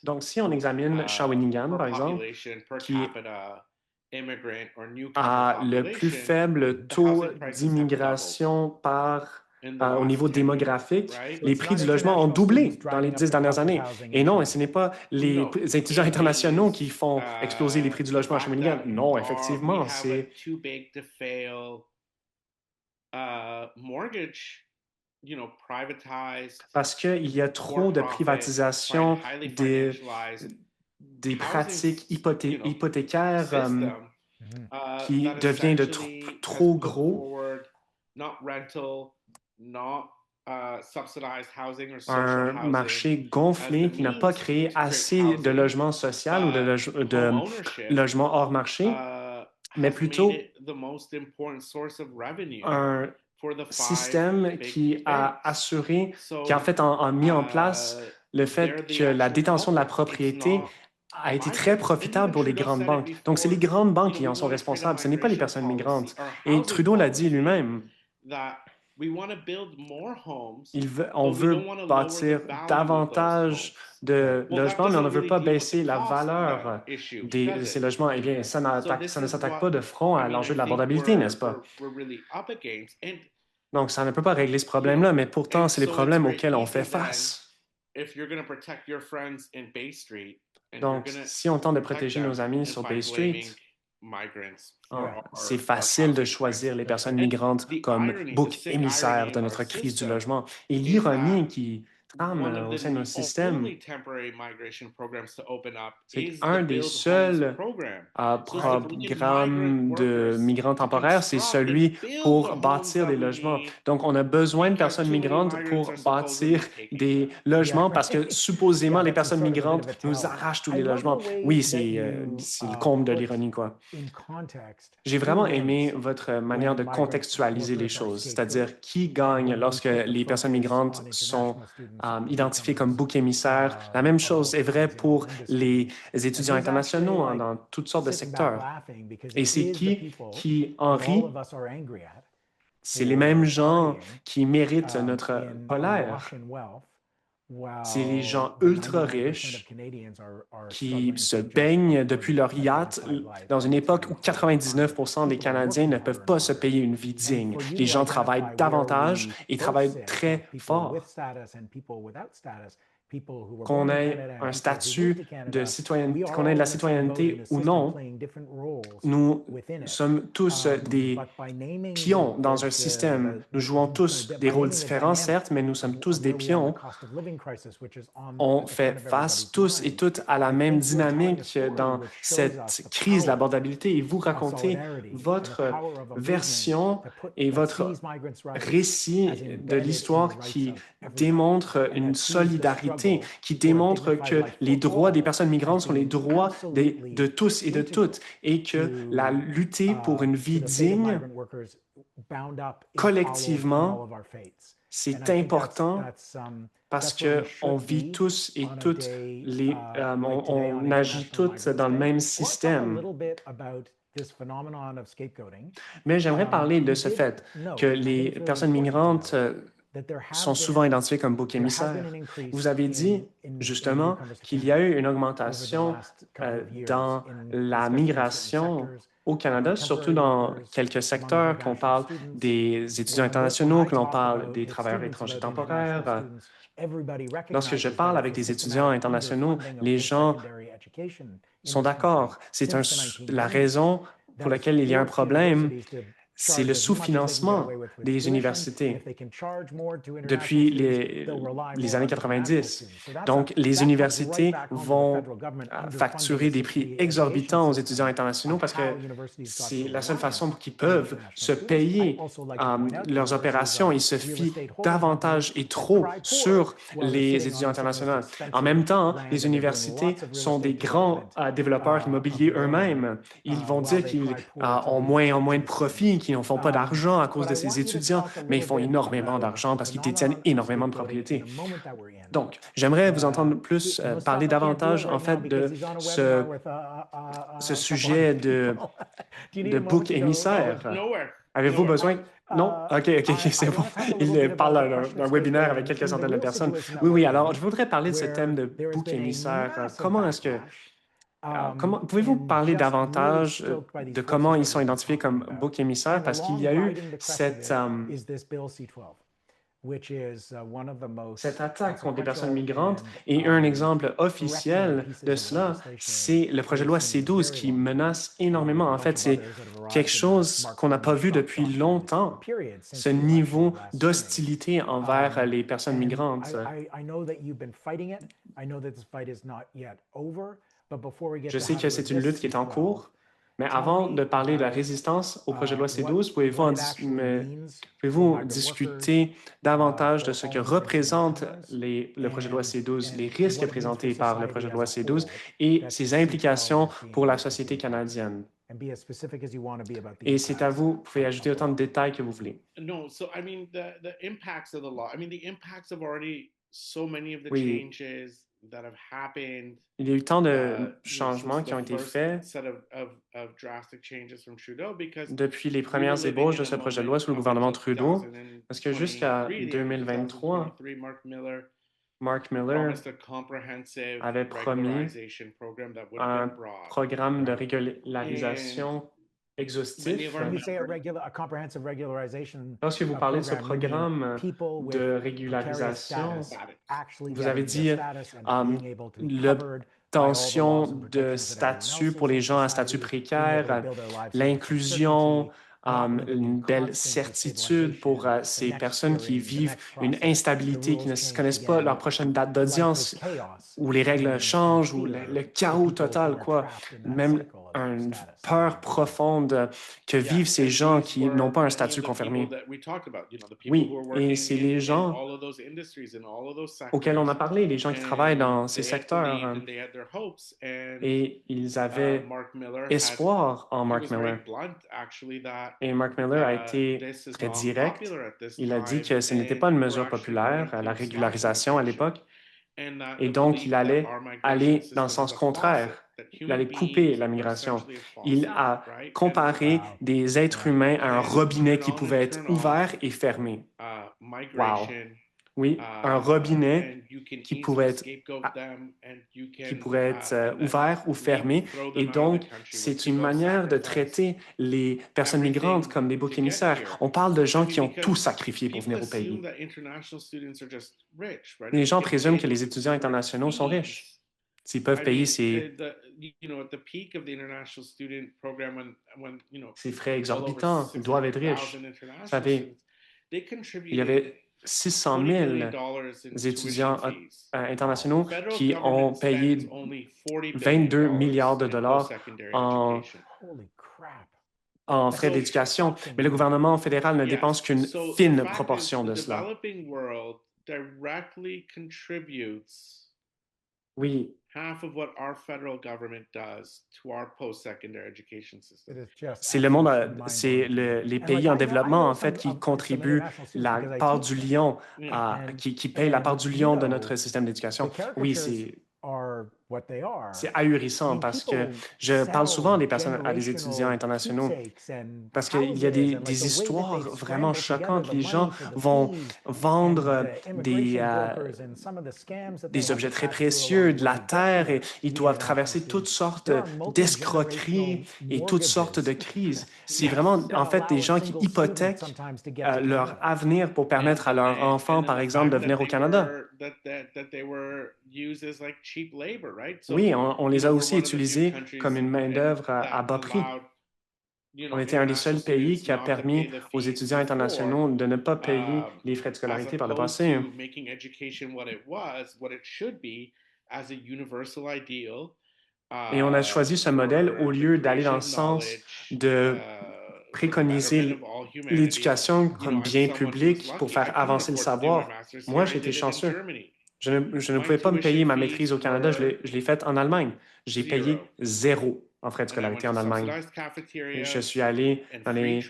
Donc, si on examine Shawinigan, par exemple, qui a le plus faible taux d'immigration au niveau démographique, les prix du logement ont doublé dans les 10 dernières années. Et non, ce n'est pas les étudiants internationaux qui font exploser les prix du logement à Shawinigan. Non, effectivement, c'est... Parce qu'il y a trop de privatisation des pratiques hypothécaires qui devient de trop gros. un marché gonflé qui n'a pas créé assez de logements sociaux ou de logements hors marché, mais plutôt un système qui a assuré, qui en fait a mis en place le fait que la détention de la propriété a été très profitable pour les grandes banques. Donc, c'est les grandes banques qui en sont responsables, ce n'est pas les personnes migrantes. Et Trudeau l'a dit lui-même. On veut bâtir davantage de logements, mais on ne veut pas baisser la valeur de ces logements. Eh bien, ça ne s'attaque pas de front à l'enjeu de l'abordabilité, n'est-ce pas? Donc, ça ne peut pas régler ce problème-là, mais pourtant, c'est les problèmes auxquels on fait face. Donc, si on tente de protéger nos amis sur Bay Street, c'est facile de choisir les personnes migrantes comme bouc émissaire de notre crise du logement. Et l'ironie qui trame au sein de nos systèmes, c'est qu'un des seuls programmes de migrants temporaires, c'est celui pour bâtir des logements. Donc, on a besoin de personnes migrantes pour bâtir des logements parce que supposément, les personnes migrantes nous arrachent tous les logements. Oui, c'est le comble de l'ironie, quoi. J'ai vraiment aimé votre manière de contextualiser les choses, c'est-à-dire qui gagne lorsque les personnes migrantes sont identifiées comme boucs émissaires. La même chose est vraie pour les étudiants internationaux dans toutes sortes de secteurs. Et c'est qui en rit? C'est les mêmes gens qui méritent notre colère. C'est les gens ultra riches qui se baignent depuis leur yacht dans une époque où 99% des Canadiens ne peuvent pas se payer une vie digne. Les gens travaillent davantage et travaillent très fort. Qu'on ait un statut de citoyenneté, qu'on ait de la citoyenneté ou non, nous sommes tous des pions dans un système. Nous jouons tous des rôles différents, certes, mais nous sommes tous des pions. On fait face tous et toutes à la même dynamique dans cette crise de l'abordabilité et vous racontez votre version et votre récit de l'histoire qui démontre une solidarité, qui démontre que les droits des personnes migrantes sont les droits de tous et de toutes et que la lutter pour une vie digne collectivement, c'est important parce qu'on vit tous et toutes, on agit tous dans le même système. Mais j'aimerais parler de ce fait que les personnes migrantes sont souvent identifiées comme boucs émissaires. Vous avez dit, justement, qu'il y a eu une augmentation dans la migration au Canada, surtout dans quelques secteurs, qu'on parle des étudiants internationaux, que l'on parle des travailleurs étrangers temporaires. Lorsque je parle avec des étudiants internationaux, les gens sont d'accord. C'est la raison pour laquelle il y a un problème, c'est le sous-financement des universités depuis les années 90. Donc, les universités vont facturer des prix exorbitants aux étudiants internationaux parce que c'est la seule façon qu'ils peuvent se payer leurs opérations. Ils se fient davantage et trop sur les étudiants internationaux. En même temps, les universités sont des grands développeurs immobiliers eux-mêmes. Ils vont dire qu'ils ont moins en moins de profits, qu'ils ne font pas d'argent à cause de ces étudiants, mais ils font énormément d'argent parce qu'ils détiennent énormément de propriétés. Donc, j'aimerais vous entendre plus parler davantage, en fait, de ce sujet de bouc émissaire. Avez-vous besoin? Non? OK, c'est bon. Il parle d'un webinaire avec quelques centaines de personnes. Oui, alors, je voudrais parler de ce thème de bouc émissaire. Comment est-ce que... pouvez-vous parler davantage de comment ils sont identifiés comme boucs émissaires? Parce qu'il y a eu cette attaque contre les personnes migrantes et un exemple officiel de cela, c'est le projet de loi C-12 qui menace énormément. En fait, c'est quelque chose qu'on n'a pas vu depuis longtemps, ce niveau d'hostilité envers les personnes migrantes. Je sais que c'est une lutte qui est en cours, Mais avant de parler de la résistance au projet de loi C12, pouvez-vous discuter davantage de ce que représente le projet de loi C12, les risques présentés par le projet de loi C12 et ses implications pour la société canadienne? Et c'est à vous, vous pouvez ajouter autant de détails que vous voulez. No, so I mean the impacts of the law. I mean the impacts of already so many of the Oui. changes that have happened. Il y a eu tant de changements qui ont été faits depuis les premières ébauches de ce projet de loi sous le gouvernement Trudeau, parce que jusqu'à 2023, Mark Miller avait promis un programme de régularisation exhaustif. Lorsque vous parlez de ce programme de régularisation, vous avez dit l'obtention de statut pour les gens à statut précaire, l'inclusion, une belle certitude pour ces personnes qui vivent une instabilité, qui ne connaissent pas leur prochaine date d'audience, où les règles changent, où le chaos total, quoi. Même une peur profonde que vivent ces gens qui n'ont pas un statut confirmé. Oui, et c'est les gens auxquels on a parlé, les gens qui travaillent dans ces secteurs. Et ils avaient espoir en Mark Miller. Et Mark Miller a été très direct. Il a dit que ce n'était pas une mesure populaire, la régularisation à l'époque. Et donc, il allait aller dans le sens contraire. Il allait couper la migration. Il a comparé des êtres humains à un robinet qui pouvait être ouvert et fermé. Wow! Oui, un robinet qui pourrait être ouvert ou fermé. Et donc, c'est une manière de traiter les personnes migrantes comme des boucs émissaires. On parle de gens qui ont tout sacrifié pour venir au pays. Les gens présument que les étudiants internationaux sont riches. S'ils peuvent payer ces frais exorbitants, ils doivent être riches. Vous savez, il y avait 600 000 étudiants internationaux qui ont payé 22 milliards de dollars en frais d'éducation, mais le gouvernement fédéral ne dépense qu'une fine proportion de cela. Oui. C'est le monde, c'est les pays en développement, en fait, qui contribuent la part du lion, qui payent la part du lion de notre système d'éducation. Oui, c'est ahurissant parce que je parle souvent à des étudiants internationaux parce qu'il y a des histoires vraiment choquantes. Les gens vont vendre des objets très précieux, de la terre, et ils doivent traverser toutes sortes d'escroqueries et toutes sortes de crises. C'est vraiment, en fait, des gens qui hypothèquent leur avenir pour permettre à leurs enfants, par exemple, de venir au Canada. Oui, on les a aussi utilisés comme une main-d'œuvre à bas prix. On était un des seuls pays qui a permis aux étudiants internationaux de ne pas payer les frais de scolarité par le passé. Et on a choisi ce modèle au lieu d'aller dans le sens de préconiser l'éducation comme bien public pour faire avancer le savoir. Moi, j'ai été chanceux. Je ne pouvais pas me payer ma maîtrise au Canada, je l'ai faite en Allemagne. J'ai payé 0 en frais de scolarité en Allemagne. Je suis allé dans les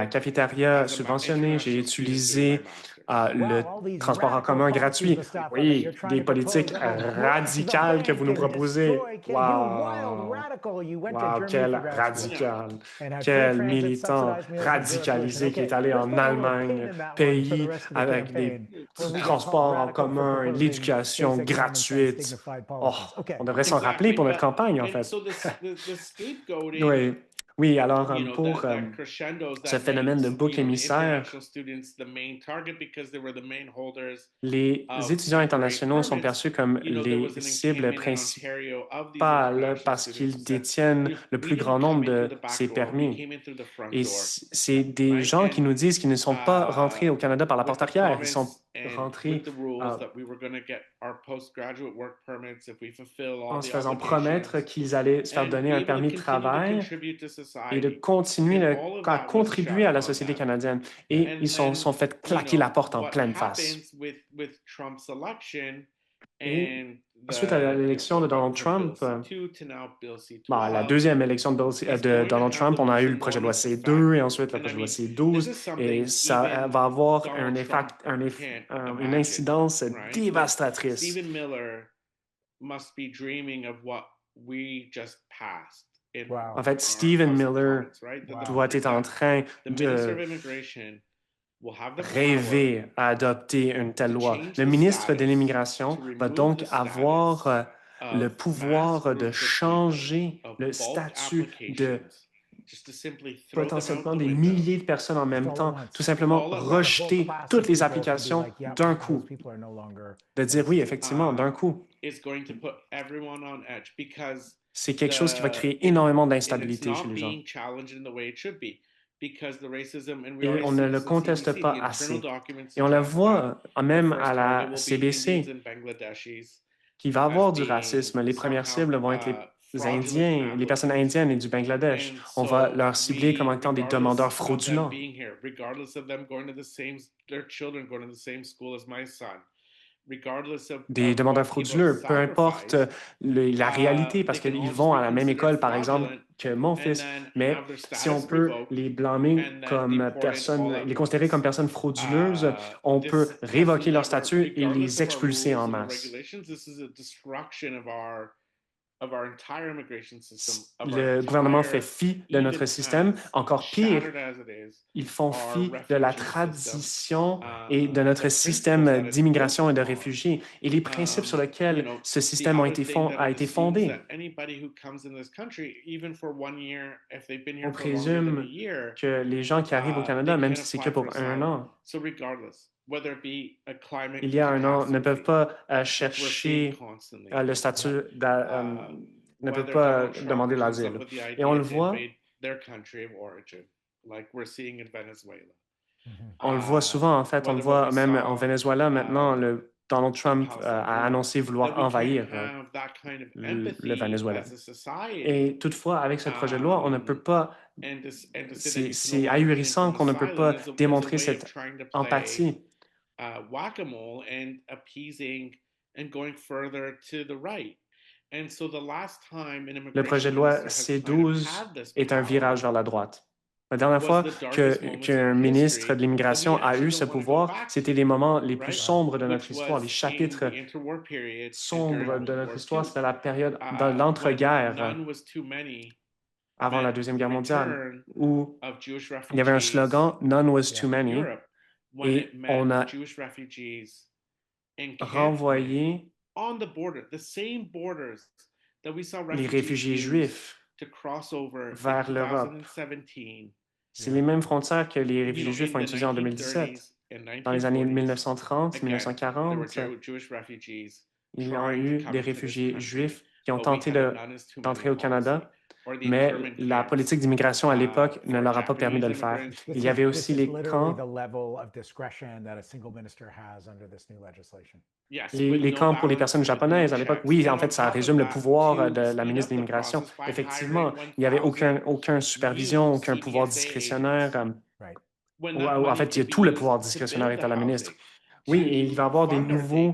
cafétérias subventionnées, j'ai utilisé le transport en commun gratuit. Oui, des politiques radicales que vous nous proposez. Wow! Wow, quel radical! Quel militant radicalisé qui est allé en Allemagne, pays avec des transports en commun, l'éducation gratuite. Oh, on devrait s'en rappeler pour notre campagne, en fait. Oui. Oui, alors pour ce phénomène de bouc émissaire, les étudiants internationaux sont perçus comme les cibles principales parce qu'ils détiennent le plus grand nombre de ces permis. Et c'est des gens qui nous disent qu'ils ne sont pas rentrés au Canada par la porte arrière, ils sont rentrer en se faisant promettre qu'ils allaient se faire donner un permis de travail et de continuer à contribuer à la société canadienne. Et ils sont fait claquer la porte en pleine face. Et suite à l'élection de Donald Trump, la deuxième élection de Donald Trump, on a eu le projet de loi C2 et ensuite le projet de loi C12, et ça va avoir une incidence dévastatrice. Stephen Miller must be dreaming of what we just passed. En fait, Stephen Miller doit être en train de rêver à adopter une telle loi. Le ministre de l'Immigration va donc avoir le pouvoir de changer le statut de potentiellement des milliers de personnes en même temps, tout simplement rejeter toutes les applications d'un coup. De dire oui, effectivement, d'un coup. C'est quelque chose qui va créer énormément d'instabilité chez les gens. Et on ne le conteste pas assez. Et on le voit même à la CBC, qu'il va y avoir du racisme. Les premières cibles vont être les Indiens, les personnes indiennes et du Bangladesh. On va leur cibler comme étant des demandeurs fraudulents. Des demandeurs frauduleux, peu importe la réalité, parce qu'ils vont à la même école, par exemple, que mon fils, mais si on peut les blâmer comme personnes, les considérer comme personnes frauduleuses, on peut révoquer leur statut et les expulser en masse. Le gouvernement fait fi de notre système. Encore pire, ils font fi de la tradition et de notre système d'immigration et de réfugiés et les principes sur lesquels ce système a été fondé. On présume que les gens qui arrivent au Canada, même si c'est que pour un an, il y a un an, ne peuvent pas chercher le statut, ne peuvent pas demander l'asile. Et on le voit. On le voit souvent, en fait. On le voit même en Venezuela maintenant. Donald Trump a annoncé vouloir envahir le Venezuela. Et toutefois, avec ce projet de loi, on ne peut pas. C'est ahurissant qu'on ne peut pas démontrer cette empathie. Le projet de loi C12 est un virage vers la droite. La dernière fois qu'un ministre de l'Immigration a eu ce pouvoir, c'était les moments les plus sombres de notre histoire, les chapitres sombres de notre histoire. C'était la période de l'entre-guerre, avant la Deuxième Guerre mondiale, où il y avait un slogan « None was too many », et on a renvoyé les réfugiés juifs vers l'Europe. C'est les mêmes frontières que les réfugiés juifs ont utilisées en 2017. Dans les années 1930, 1940, il y a eu des réfugiés juifs qui ont tenté d'entrer au Canada, mais la politique d'immigration à l'époque ne leur a pas permis de le faire. Il y avait aussi les camps. Les camps pour les personnes japonaises à l'époque, oui, en fait, ça résume le pouvoir de la ministre de l'Immigration. Effectivement, il n'y avait aucune supervision, aucun pouvoir discrétionnaire. En fait, tout le pouvoir discrétionnaire est à la ministre. Oui, et il va y avoir du nouveau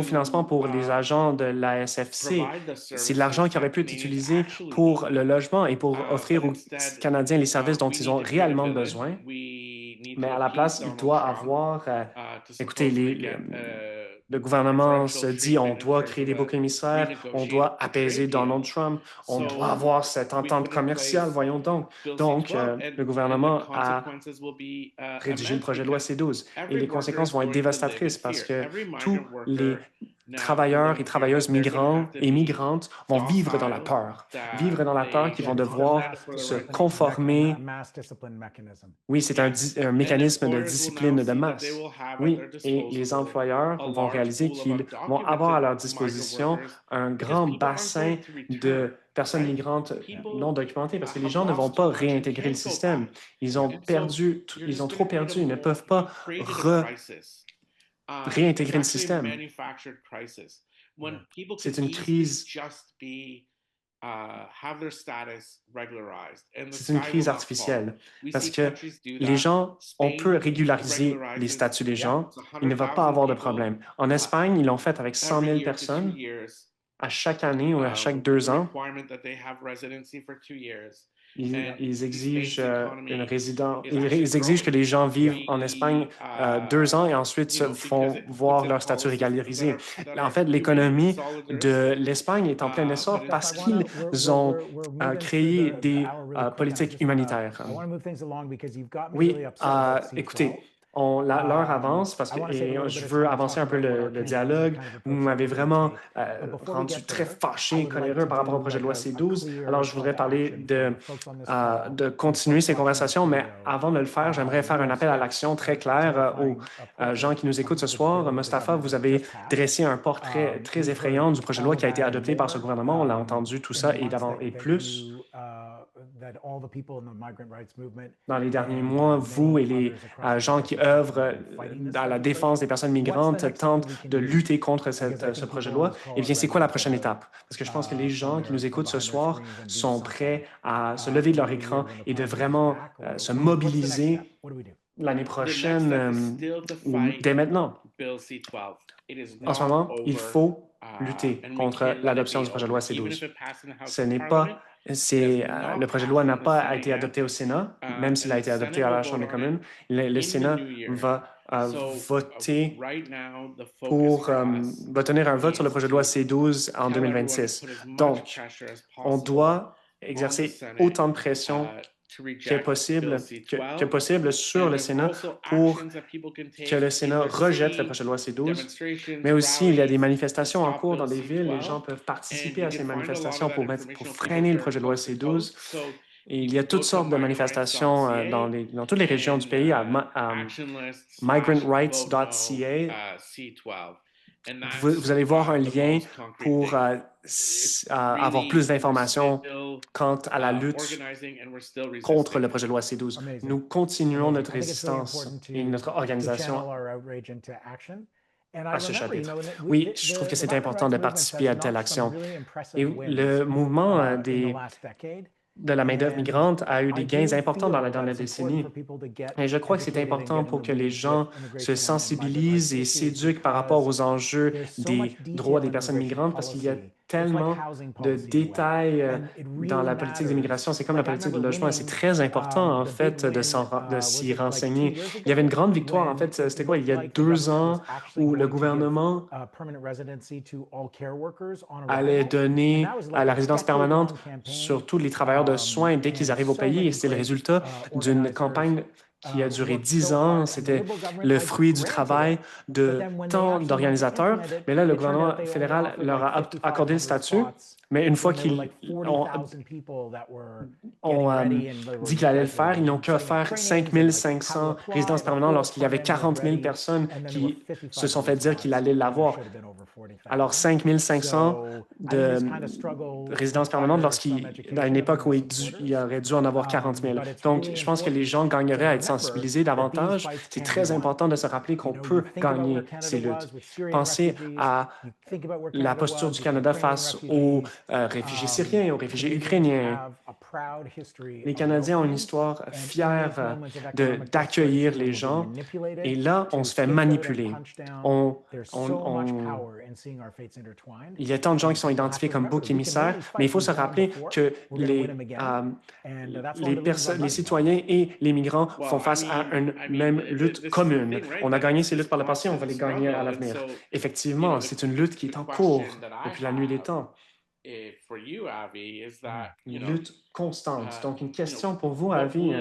financement pour les agents de la SFC. C'est de l'argent qui aurait pu être utilisé pour le logement et pour offrir aux Canadiens les services dont ils ont réellement besoin. Mais à la place, il doit avoir... écoutez, le gouvernement se dit on doit créer des boucs émissaires, on doit apaiser Donald Trump, on doit avoir cette entente commerciale, voyons donc. Donc, le gouvernement a rédigé le projet de loi C12 et les conséquences vont être dévastatrices parce que tous les travailleurs et travailleuses migrants et migrantes vont vivre dans la peur qu'ils vont devoir se conformer. Oui, c'est un mécanisme de discipline de masse. Oui, et les employeurs vont réaliser qu'ils vont avoir à leur disposition un grand bassin de personnes migrantes non documentées parce que les gens ne vont pas réintégrer le système. Ils ont trop perdu, ils ne peuvent pas réintégrer le système. C'est une crise. C'est une crise artificielle parce que les gens, on peut régulariser les statuts des gens. Il ne va pas avoir de problème. En Espagne, ils l'ont fait avec 100 000 personnes à chaque année ou à chaque 2 ans. Ils exigent une résidence. Ils exigent que les gens vivent en Espagne 2 ans et ensuite se font voir leur statut régularisé. En fait, l'économie de l'Espagne est en plein essor parce qu'ils ont créé des politiques humanitaires. Oui, écoutez, l'heure avance parce que je veux avancer un peu le dialogue. Vous m'avez vraiment rendu très fâché, coléreux par rapport au projet de loi C-12. Alors, je voudrais parler de continuer ces conversations, mais avant de le faire, j'aimerais faire un appel à l'action très clair aux gens qui nous écoutent ce soir. Mostafa, vous avez dressé un portrait très effrayant du projet de loi qui a été adopté par ce gouvernement. On l'a entendu, tout ça et plus. Dans les derniers mois, vous et les gens qui œuvrent à la défense des personnes migrantes tentent de lutter contre ce projet de loi. Eh bien, c'est quoi la prochaine étape? Parce que je pense que les gens qui nous écoutent ce soir sont prêts à se lever de leur écran et de vraiment se mobiliser l'année prochaine ou dès maintenant. En ce moment, il faut lutter contre l'adoption du projet de loi C-12. Ce n'est pas... le projet de loi n'a pas été adopté au Sénat, même s'il a été adopté à la Chambre des communes. Le Sénat va voter va tenir un vote sur le projet de loi C-12 en 2026. Donc, on doit exercer autant de pression que possible sur le Sénat pour que le Sénat rejette le projet de loi C-12. Mais aussi, il y a des manifestations en cours dans des villes. Les gens peuvent participer à ces manifestations pour freiner le projet de loi C-12. Et il y a toutes sortes de manifestations dans toutes les régions du pays à migrantrights.ca. Vous allez voir un lien pour avoir plus d'informations quant à la lutte contre le projet de loi C-12. Nous continuons notre résistance et notre organisation à ce chapitre. Oui, je trouve que c'est important de participer à telle action. Et le mouvement de la main-d'œuvre migrante a eu des gains importants dans la dernière décennie. Et je crois que c'est important pour que les gens se sensibilisent et s'éduquent par rapport aux enjeux des droits des personnes migrantes parce qu'il y a tellement de détails dans la politique d'immigration. C'est comme la politique de logement. C'est très important, en fait, de s'y renseigner. Il y avait une grande victoire, en fait, c'était quoi? Il y a 2 ans où le gouvernement allait donner à la résidence permanente sur tous les travailleurs de soins dès qu'ils arrivent au pays. Et c'est le résultat d'une campagne qui a duré 10 ans. C'était le fruit du travail de tant d'organisateurs. Mais là, le gouvernement fédéral leur a accordé le statut. Mais une fois qu'ils ont dit qu'ils allaient le faire, ils n'ont qu'à faire 5 500 résidences permanentes lorsqu'il y avait 40 000 personnes qui se sont fait dire qu'ils allaient l'avoir. Alors, 5 500 de résidences permanentes à une époque où il aurait dû en avoir 40 000. Donc, je pense que les gens gagneraient à être sensibilisés davantage. C'est très important de se rappeler qu'on peut gagner ces luttes. Pensez à la posture du Canada face aux réfugiés syriens, aux réfugiés ukrainiens. Les Canadiens ont une histoire fière d'accueillir les gens et là, on se fait manipuler. Il y a tant de gens qui sont identifiés comme boucs émissaires, mais il faut se rappeler que les citoyens et les migrants font face à une même lutte commune. On a gagné ces luttes par le passé, on va les gagner à l'avenir. Effectivement, c'est une lutte qui est en cours depuis la nuit des temps. Une lutte constante. Donc, une question pour vous, Avi.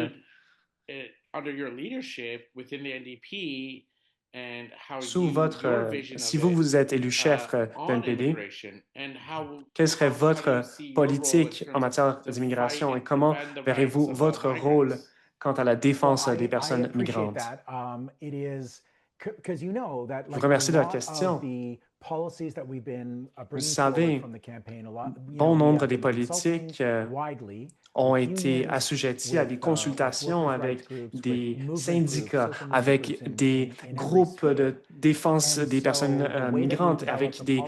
Si vous êtes élu chef de l'NPD, quelle serait votre politique en matière d'immigration et comment verrez-vous votre rôle quant à la défense des personnes migrantes? Je vous remercie de la question. Vous savez, bon nombre des politiques ont été assujettis à des consultations avec des syndicats, avec des groupes de défense des personnes migrantes, avec des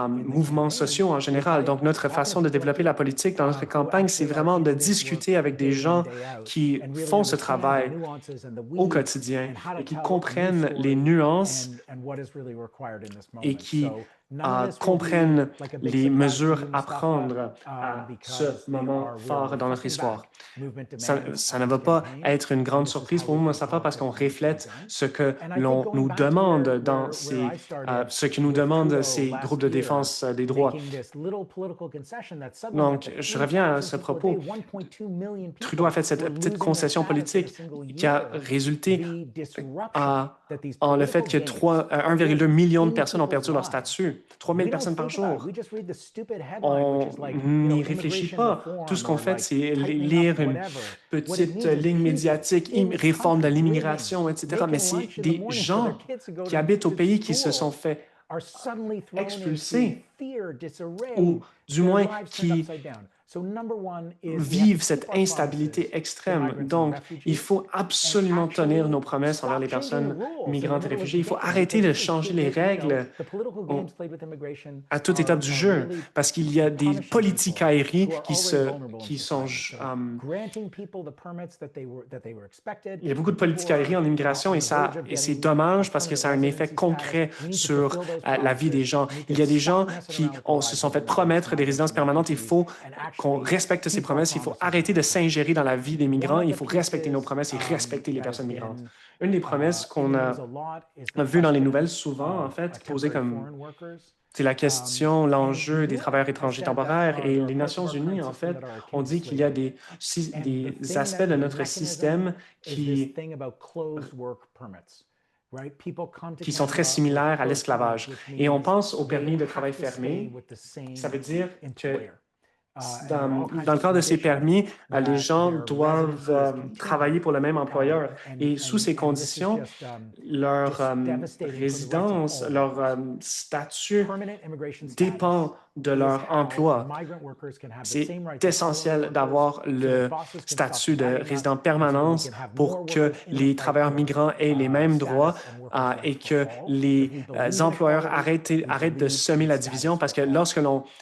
mouvements sociaux en général. Donc, notre façon de développer la politique dans notre campagne, c'est vraiment de discuter avec des gens qui font ce travail au quotidien et qui comprennent les nuances et qui comprennent les mesures à prendre à ce moment fort dans notre histoire. Ça ne va pas être une grande surprise pour nous, Mostafa, parce qu'on reflète ce que l'on nous demande dans ce que nous demandent ces groupes de défense des droits. Donc, je reviens à ce propos. Trudeau a fait cette petite concession politique qui a résulté en le fait que 1,2 million de personnes ont perdu leur statut. 3 000 personnes par jour. On n'y réfléchit pas. Tout ce qu'on fait, c'est lire une petite ligne médiatique, réforme de l'immigration, etc. Mais c'est des gens qui habitent au pays qui se sont fait expulser ou du moins qui vivent cette instabilité extrême. Donc, il faut absolument tenir nos promesses envers les personnes migrantes et réfugiées. Il faut arrêter de changer les règles à toute étape du jeu, parce qu'il y a des politicailleries qui sont... il y a beaucoup de politicailleries en immigration et c'est dommage parce que ça a un effet concret sur la vie des gens. Il y a des gens qui se sont fait promettre des résidences permanentes. Il faut qu'on respecte ces promesses. Il faut arrêter de s'ingérer dans la vie des migrants. Il faut respecter nos promesses et respecter les personnes migrantes. Une des promesses qu'on a vues dans les nouvelles souvent, en fait, posées comme... C'est la question, l'enjeu des travailleurs étrangers temporaires. Et les Nations unies, en fait, ont dit qu'il y a des aspects de notre système qui sont très similaires à l'esclavage. Et on pense au permis de travail fermé. Ça veut dire que dans le cadre de ces permis, les gens doivent travailler pour le même employeur. Et sous ces conditions, leur résidence, leur statut dépend de leur emploi. C'est essentiel d'avoir le statut de résident permanent pour que les travailleurs migrants aient les mêmes droits et que les employeurs arrêtent de semer la division parce que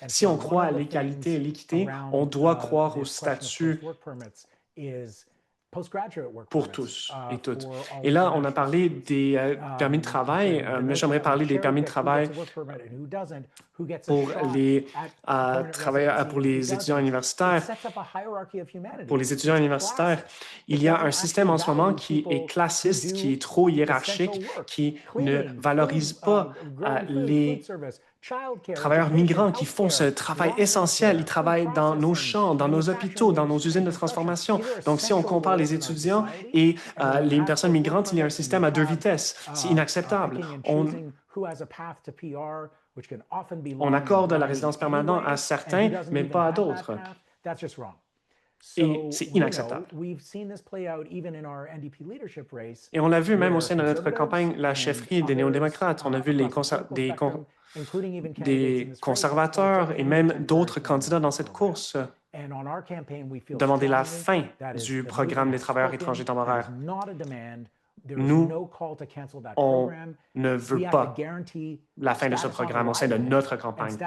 si on croit à l'égalité et l'équité, on doit croire au statut pour tous et toutes. Et là, on a parlé des permis de travail, mais j'aimerais parler des permis de travail pour les travailleurs, pour les étudiants universitaires. Pour les étudiants universitaires, il y a un système en ce moment qui est classiste, qui est trop hiérarchique, qui ne valorise pas les travailleurs migrants qui font ce travail essentiel. Ils travaillent dans nos champs, dans nos hôpitaux, dans nos usines de transformation. Donc, si on compare les étudiants et les personnes migrantes, il y a un système à deux vitesses. C'est inacceptable. On accorde la résidence permanente à certains, mais pas à d'autres. Et c'est inacceptable. Et on l'a vu même au sein de notre campagne, la chefferie des néo-démocrates. On a vu des conservateurs et même d'autres candidats dans cette course demander la fin du programme des travailleurs étrangers temporaires. Nous, on ne veut pas la fin de ce programme au sein de notre campagne.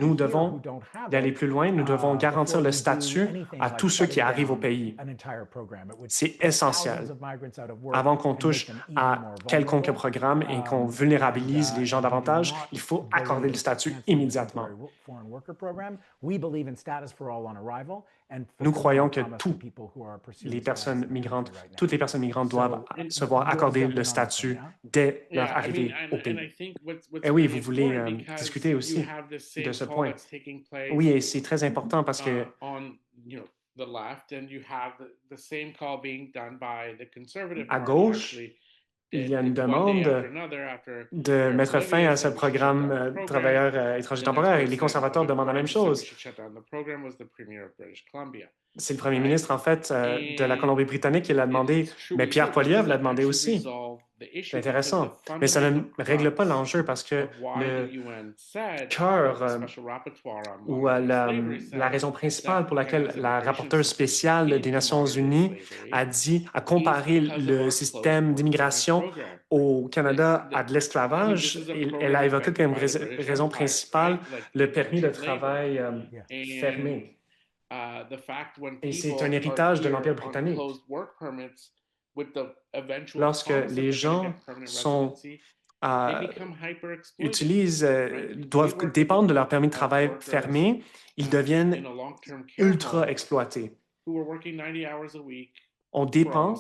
Nous devons aller plus loin. Nous devons garantir le statut à tous ceux qui arrivent au pays. C'est essentiel. Avant qu'on touche à quelconque programme et qu'on vulnérabilise les gens davantage, il faut accorder le statut immédiatement. Nous croyons que toutes les personnes migrantes doivent se voir accorder le statut dès leur arrivée au pays. Et oui, vous voulez discuter aussi de ce point. Oui, et c'est très important parce que à gauche, il y a une demande de mettre fin à ce programme travailleurs étrangers temporaires et les conservateurs demandent la même chose. C'est le premier ministre, en fait, de la Colombie-Britannique qui l'a demandé, mais Pierre Poilievre l'a demandé aussi. C'est intéressant. Mais ça ne règle pas l'enjeu parce que le cœur ou la raison principale pour laquelle la rapporteure spéciale des Nations unies a comparé le système d'immigration au Canada à de l'esclavage, elle a évoqué comme raison principale le permis de travail fermé. Et c'est un héritage de l'Empire britannique. Lorsque les gens doivent dépendre de leur permis de travail fermé, ils deviennent ultra exploités. On dépend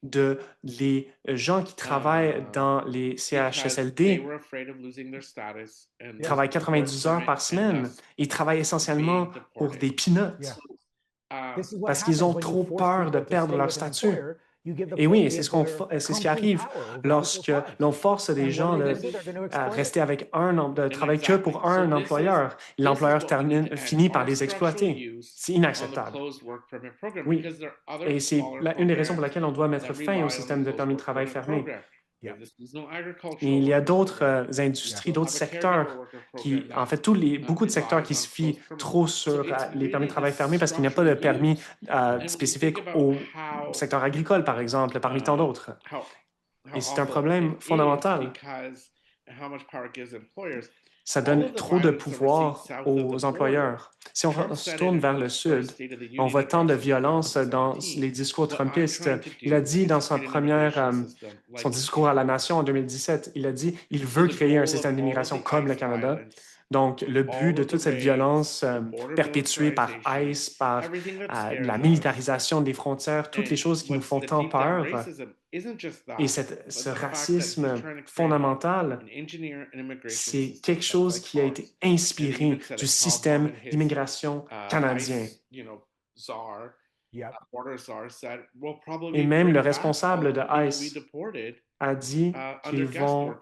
de les gens qui travaillent dans les CHSLD, travaillent 90 heures par semaine. Ils travaillent essentiellement pour des peanuts parce qu'ils ont trop peur de perdre leur statut. Et oui, c'est ce qui arrive lorsque l'on force des gens à rester avec de travailler que pour un employeur. L'employeur finit par les exploiter. C'est inacceptable. Oui, et c'est une des raisons pour laquelle on doit mettre fin au système de permis de travail fermé. Et il y a d'autres industries, d'autres secteurs en fait, beaucoup de secteurs qui se fient trop sur les permis de travail fermés parce qu'il n'y a pas de permis spécifique au secteur agricole, par exemple, parmi tant d'autres. Et c'est un problème fondamental. Ça donne trop de pouvoir aux employeurs. Si on se tourne vers le Sud, on voit tant de violence dans les discours trumpistes. Il a dit dans son discours à la nation en 2017, il a dit qu'il veut créer un système d'immigration comme le Canada. Donc, le but de toute cette violence perpétuée par ICE, par la militarisation des frontières, toutes les choses qui nous font tant peur, et ce racisme fondamental, c'est quelque chose qui a été inspiré du système d'immigration canadien. Et même le responsable de ICE a dit qu'ils vont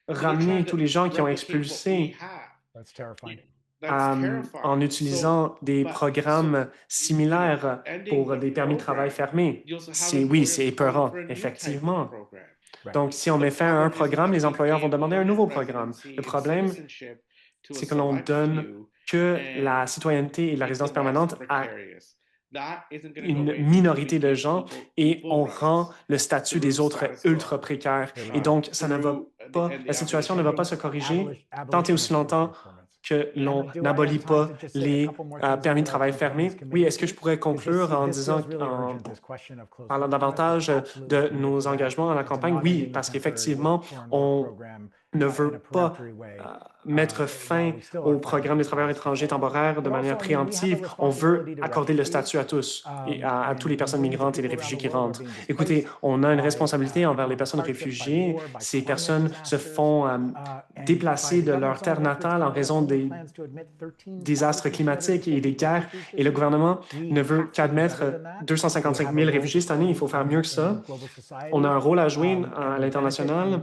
ramener tous les gens qui ont expulsé en utilisant des programmes similaires pour des permis de travail fermés. Oui, c'est épeurant, effectivement. Donc, si on met fin à un programme, les employeurs vont demander un nouveau programme. Le problème, c'est que l'on donne que la citoyenneté et la résidence permanente à une minorité de gens et on rend le statut des autres ultra précaire. Et donc, la situation ne va pas se corriger tant et aussi longtemps que l'on n'abolit pas les permis de travail fermés. Oui, est-ce que je pourrais conclure en parlant davantage de nos engagements à la campagne? Oui, parce qu'effectivement, on ne veut pas mettre fin au programme des travailleurs étrangers temporaires de manière préemptive. On veut accorder le statut à tous et à toutes les personnes migrantes et les réfugiés qui rentrent. Écoutez, on a une responsabilité envers les personnes réfugiées. Ces personnes se font déplacer de leur terre natale en raison des désastres climatiques et des guerres. Et le gouvernement ne veut qu'admettre 255 000 réfugiés cette année. Il faut faire mieux que ça. On a un rôle à jouer à l'international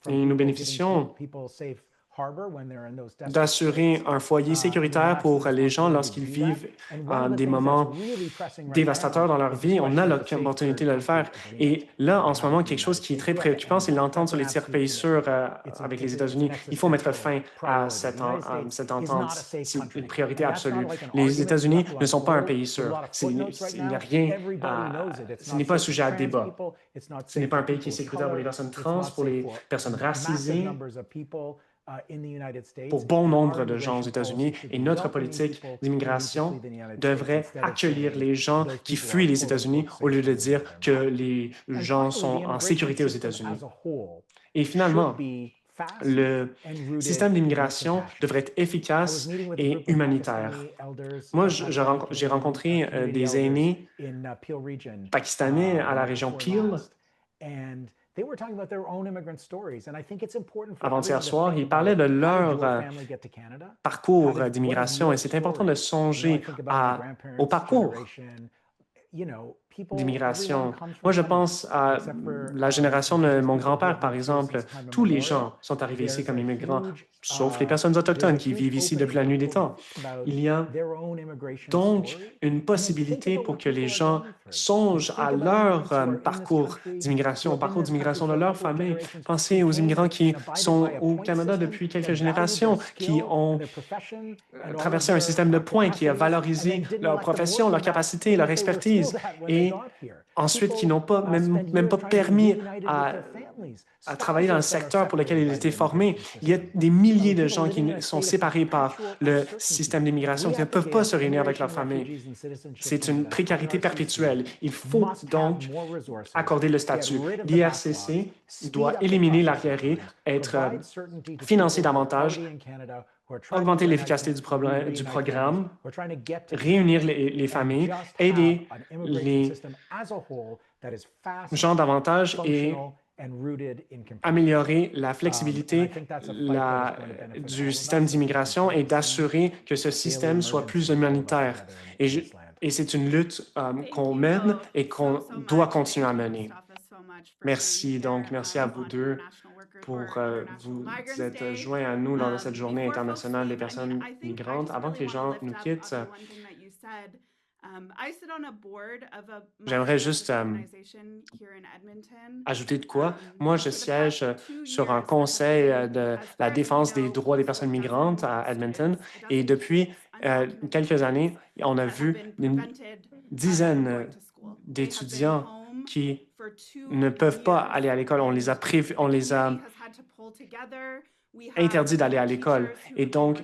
et nous bénéficions d'assurer un foyer sécuritaire pour les gens lorsqu'ils vivent des moments dévastateurs dans leur vie. On a l'opportunité de le faire. Et là, en ce moment, quelque chose qui est très préoccupant, c'est l'entente sur les tiers pays sûrs avec les États-Unis. Il faut mettre fin à cette entente. C'est une priorité absolue. Les États-Unis ne sont pas un pays sûr. Il n'y a rien ce n'est pas un sujet à débat. Ce n'est pas un pays qui est sécuritaire pour les personnes trans, pour les personnes racisées, pour bon nombre de gens aux États-Unis, et notre politique d'immigration devrait accueillir les gens qui fuient les États-Unis au lieu de dire que les gens sont en sécurité aux États-Unis. Et finalement, le système d'immigration devrait être efficace et humanitaire. Moi, j'ai rencontré des aînés pakistanais à la région Peel. Avant-hier soir, ils parlaient de leur parcours d'immigration et c'est important de songer au parcours. d'immigration. Moi, je pense à la génération de mon grand-père, par exemple. Tous les gens sont arrivés ici comme immigrants, sauf les personnes autochtones qui vivent ici depuis la nuit des temps. Il y a donc une possibilité pour que les gens songent à leur parcours d'immigration, au parcours d'immigration de leur famille. Pensez aux immigrants qui sont au Canada depuis quelques générations, qui ont traversé un système de points qui a valorisé leur profession, leur capacité, leur expertise, et ensuite qui n'ont pas même pas permis à travailler dans le secteur pour lequel ils étaient formés. Il y a des milliers de gens qui sont séparés par le système d'immigration, qui ne peuvent pas se réunir avec leur famille. C'est une précarité perpétuelle. Il faut donc accorder le statut. L'IRCC doit éliminer l'arriéré, être financé davantage, augmenter l'efficacité du programme, réunir les familles, aider les gens davantage et améliorer la flexibilité du système d'immigration et d'assurer que ce système soit plus humanitaire. Et c'est une lutte qu'on mène et qu'on doit continuer à mener. Merci. Donc, merci à vous deux pour vous être joints à nous lors de cette journée internationale des personnes migrantes. Avant que les gens nous quittent, j'aimerais juste ajouter de quoi. Moi, je siège sur un conseil de la défense des droits des personnes migrantes à Edmonton et depuis quelques années, on a vu une dizaine d'étudiants qui ne peuvent pas aller à l'école. On les a interdits d'aller à l'école. Et donc,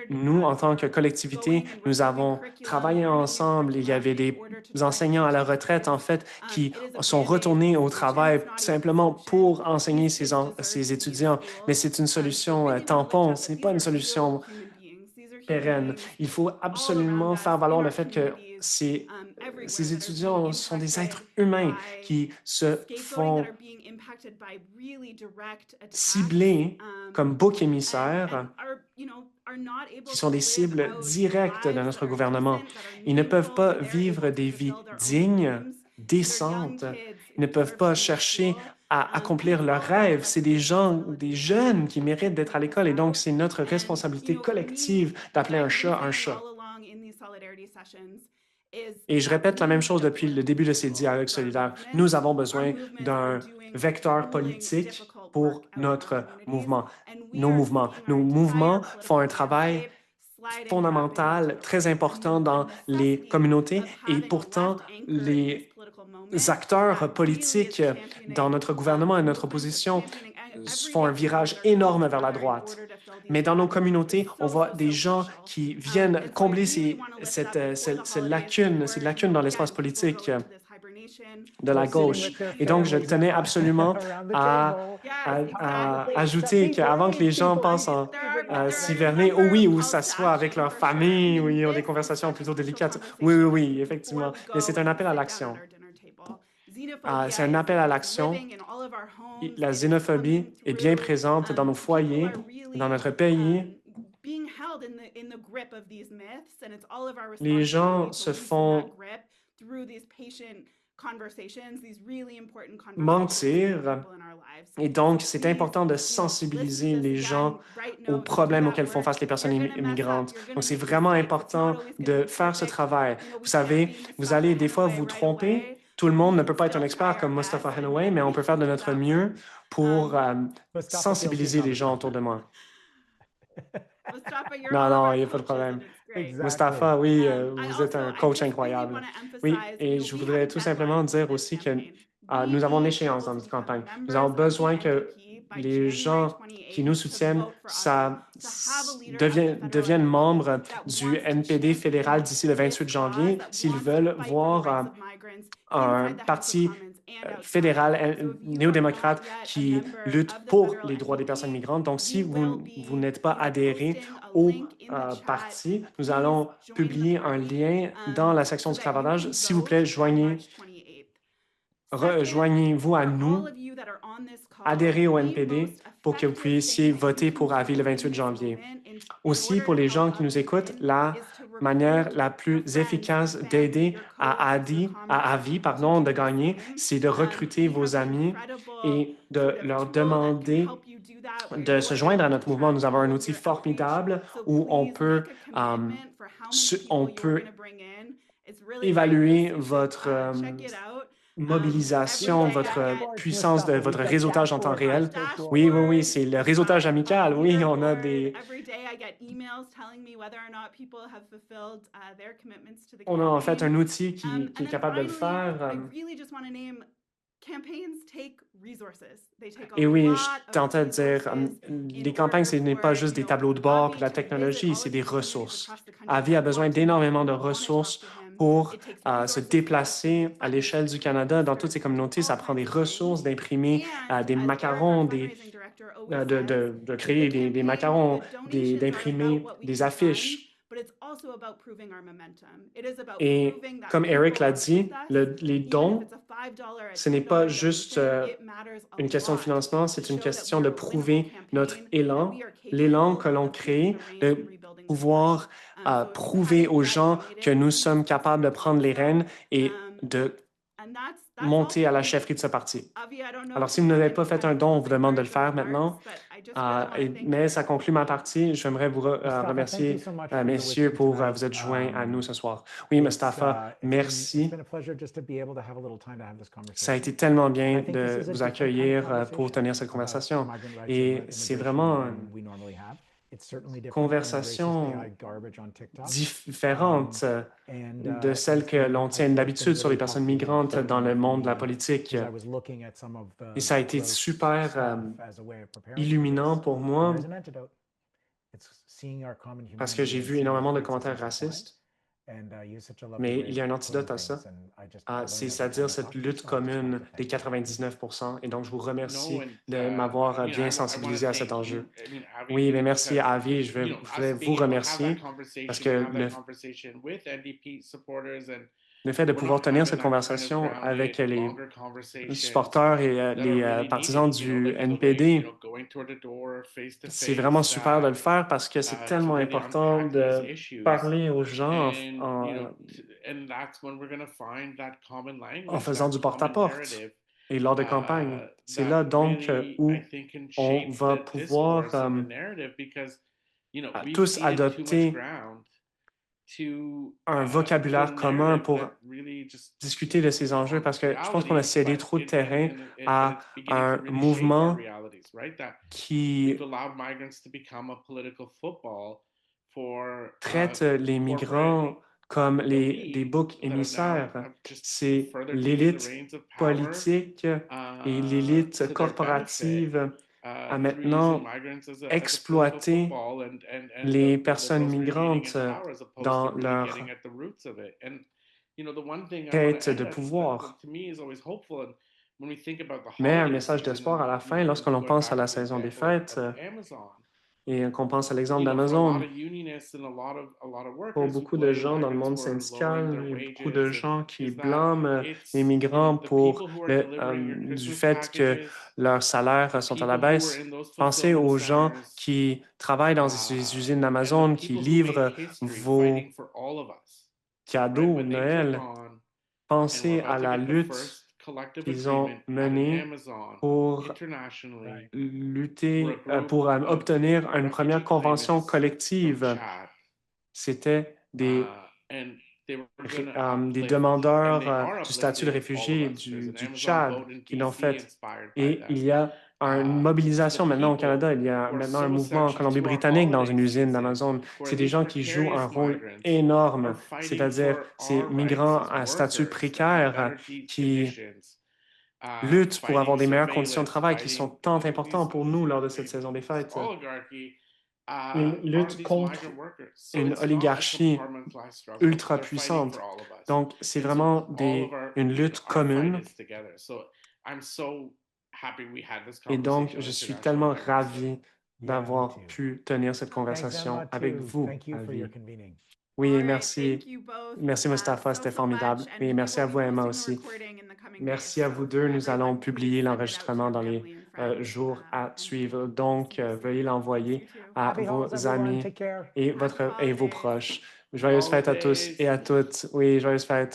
nous, en tant que collectivité, nous avons travaillé ensemble. Il y avait des enseignants à la retraite, en fait, qui sont retournés au travail simplement pour enseigner ces étudiants. Mais c'est une solution tampon, ce n'est pas une solution pérenne. Il faut absolument faire valoir le fait que ces étudiants sont des êtres humains qui se font cibler comme boucs émissaires, qui sont des cibles directes de notre gouvernement. Ils ne peuvent pas vivre des vies dignes, décentes. Ils ne peuvent pas chercher à accomplir leurs rêves. C'est des des jeunes qui méritent d'être à l'école et donc c'est notre responsabilité collective d'appeler un chat un chat. Et je répète la même chose depuis le début de ces dialogues solidaires. Nous avons besoin d'un vecteur politique pour notre mouvement, nos mouvements. Nos mouvements font un travail fondamental, très important dans les communautés et pourtant les acteurs politiques dans notre gouvernement et notre opposition font un virage énorme vers la droite. Mais dans nos communautés, on voit des gens qui viennent combler ces lacunes dans l'espace politique de la gauche. Et donc, je tenais absolument à ajouter qu'avant que les gens pensent à s'hiverner, oh oui, ou s'assoient avec leur famille, ou ils ont des conversations plutôt délicates. Oui, effectivement. Mais c'est un appel à l'action. C'est un appel à l'action. La xénophobie est bien présente dans nos foyers, dans notre pays. Les gens se font mentir et donc c'est important de sensibiliser les gens aux problèmes auxquels font face les personnes immigrantes. Donc c'est vraiment important de faire ce travail. Vous savez, vous allez des fois vous tromper. Tout le monde ne peut pas être un expert comme Mustafa Hanaway, mais on peut faire de notre mieux pour sensibiliser les gens autour de moi. Non, il n'y a pas de problème. Mustafa, oui, vous êtes un coach incroyable. Oui, et je voudrais tout simplement dire aussi que nous avons une échéance dans notre campagne. Nous avons besoin que les gens qui nous soutiennent deviennent membres du NPD fédéral d'ici le 28 janvier s'ils veulent voir un parti fédéral néo-démocrate qui lutte pour les droits des personnes migrantes. Donc, si vous n'êtes pas adhéré au parti, nous allons publier un lien dans la section du clavardage. S'il vous plaît, joignez-vous à nous, adhérez au NPD pour que vous puissiez voter pour avis le 28 janvier. Aussi, pour les gens qui nous écoutent, la manière la plus efficace d'aider à Avi, pardon, de gagner, c'est de recruter vos amis et de leur demander de se joindre à notre mouvement. Nous avons un outil formidable où on peut évaluer votre mobilisation, votre puissance de votre réseautage en temps réel. Oui, oui, oui, c'est le réseautage amical. Oui, on a on a en fait un outil qui est capable de le faire. Et oui, je tentais de dire, les campagnes, ce n'est pas juste des tableaux de bord, puis de la technologie, c'est des ressources. Avi a besoin d'énormément de ressources pour se déplacer à l'échelle du Canada. Dans toutes ces communautés, ça prend des ressources d'imprimer des macarons, de créer des macarons, d'imprimer des affiches. Et comme Eric l'a dit, les dons, ce n'est pas juste une question de financement, c'est une question de prouver notre élan, l'élan que l'on crée, de pouvoir prouver aux gens que nous sommes capables de prendre les rênes et de monter à la chefferie de ce parti. Alors, si vous n'avez pas fait un don, on vous demande de le faire maintenant. Mais ça conclut ma partie. J'aimerais vous remercier, messieurs, pour vous être joints à nous ce soir. Oui, Mustafa, merci. Ça a été tellement bien de vous accueillir pour tenir cette conversation. Et c'est vraiment une conversation différente de celle que l'on tient d'habitude sur les personnes migrantes dans le monde de la politique. Et ça a été super illuminant pour moi parce que j'ai vu énormément de commentaires racistes. Mais il y a un antidote à ça, c'est-à-dire cette lutte commune des 99%. Et donc, je vous remercie de m'avoir bien sensibilisé à cet enjeu. Oui, mais merci à Avi. Je vais vous remercier parce que le fait de pouvoir tenir cette conversation avec les supporters et les partisans du NPD, c'est vraiment super de le faire parce que c'est tellement important de parler aux gens en faisant du porte-à-porte et lors de campagne. C'est là donc où on va pouvoir tous adopter un vocabulaire commun pour discuter de ces enjeux parce que je pense qu'on a cédé trop de terrain à un mouvement qui traite les migrants comme des boucs émissaires. C'est l'élite politique et l'élite corporative a maintenant exploité les personnes migrantes dans leur quête de pouvoir. Mais un message d'espoir à la fin, lorsque l'on pense à la saison des fêtes et qu'on pense à l'exemple d'Amazon, pour beaucoup de gens dans le monde syndical, il y a beaucoup de gens qui blâment les migrants pour du fait que leurs salaires sont à la baisse. Pensez aux gens qui travaillent dans ces usines d'Amazon, qui livrent vos cadeaux de Noël. Pensez à la lutte qu'ils ont menée pour lutter, pour obtenir une première convention collective. C'était des demandeurs du statut de réfugié du Tchad qui l'ont fait. Et il y a une mobilisation maintenant au Canada. Il y a maintenant un mouvement en Colombie-Britannique dans une usine d'Amazon. C'est des gens qui jouent un rôle énorme, c'est-à-dire ces migrants à statut précaire qui luttent pour avoir des meilleures conditions de travail qui sont tant importantes pour nous lors de cette saison des fêtes. Ils luttent contre une oligarchie ultra puissante. Donc, c'est vraiment une lutte commune. Et donc, je suis tellement ravi d'avoir pu tenir cette conversation avec vous, Avi. Oui, merci. Merci, Mustafa, c'était formidable. Et merci à vous, Emma, aussi. Merci à vous deux. Nous allons publier l'enregistrement dans les jours à suivre. Donc, veuillez l'envoyer à vos amis et vos proches. Joyeuses fêtes à tous et à toutes. Oui, joyeuses fêtes.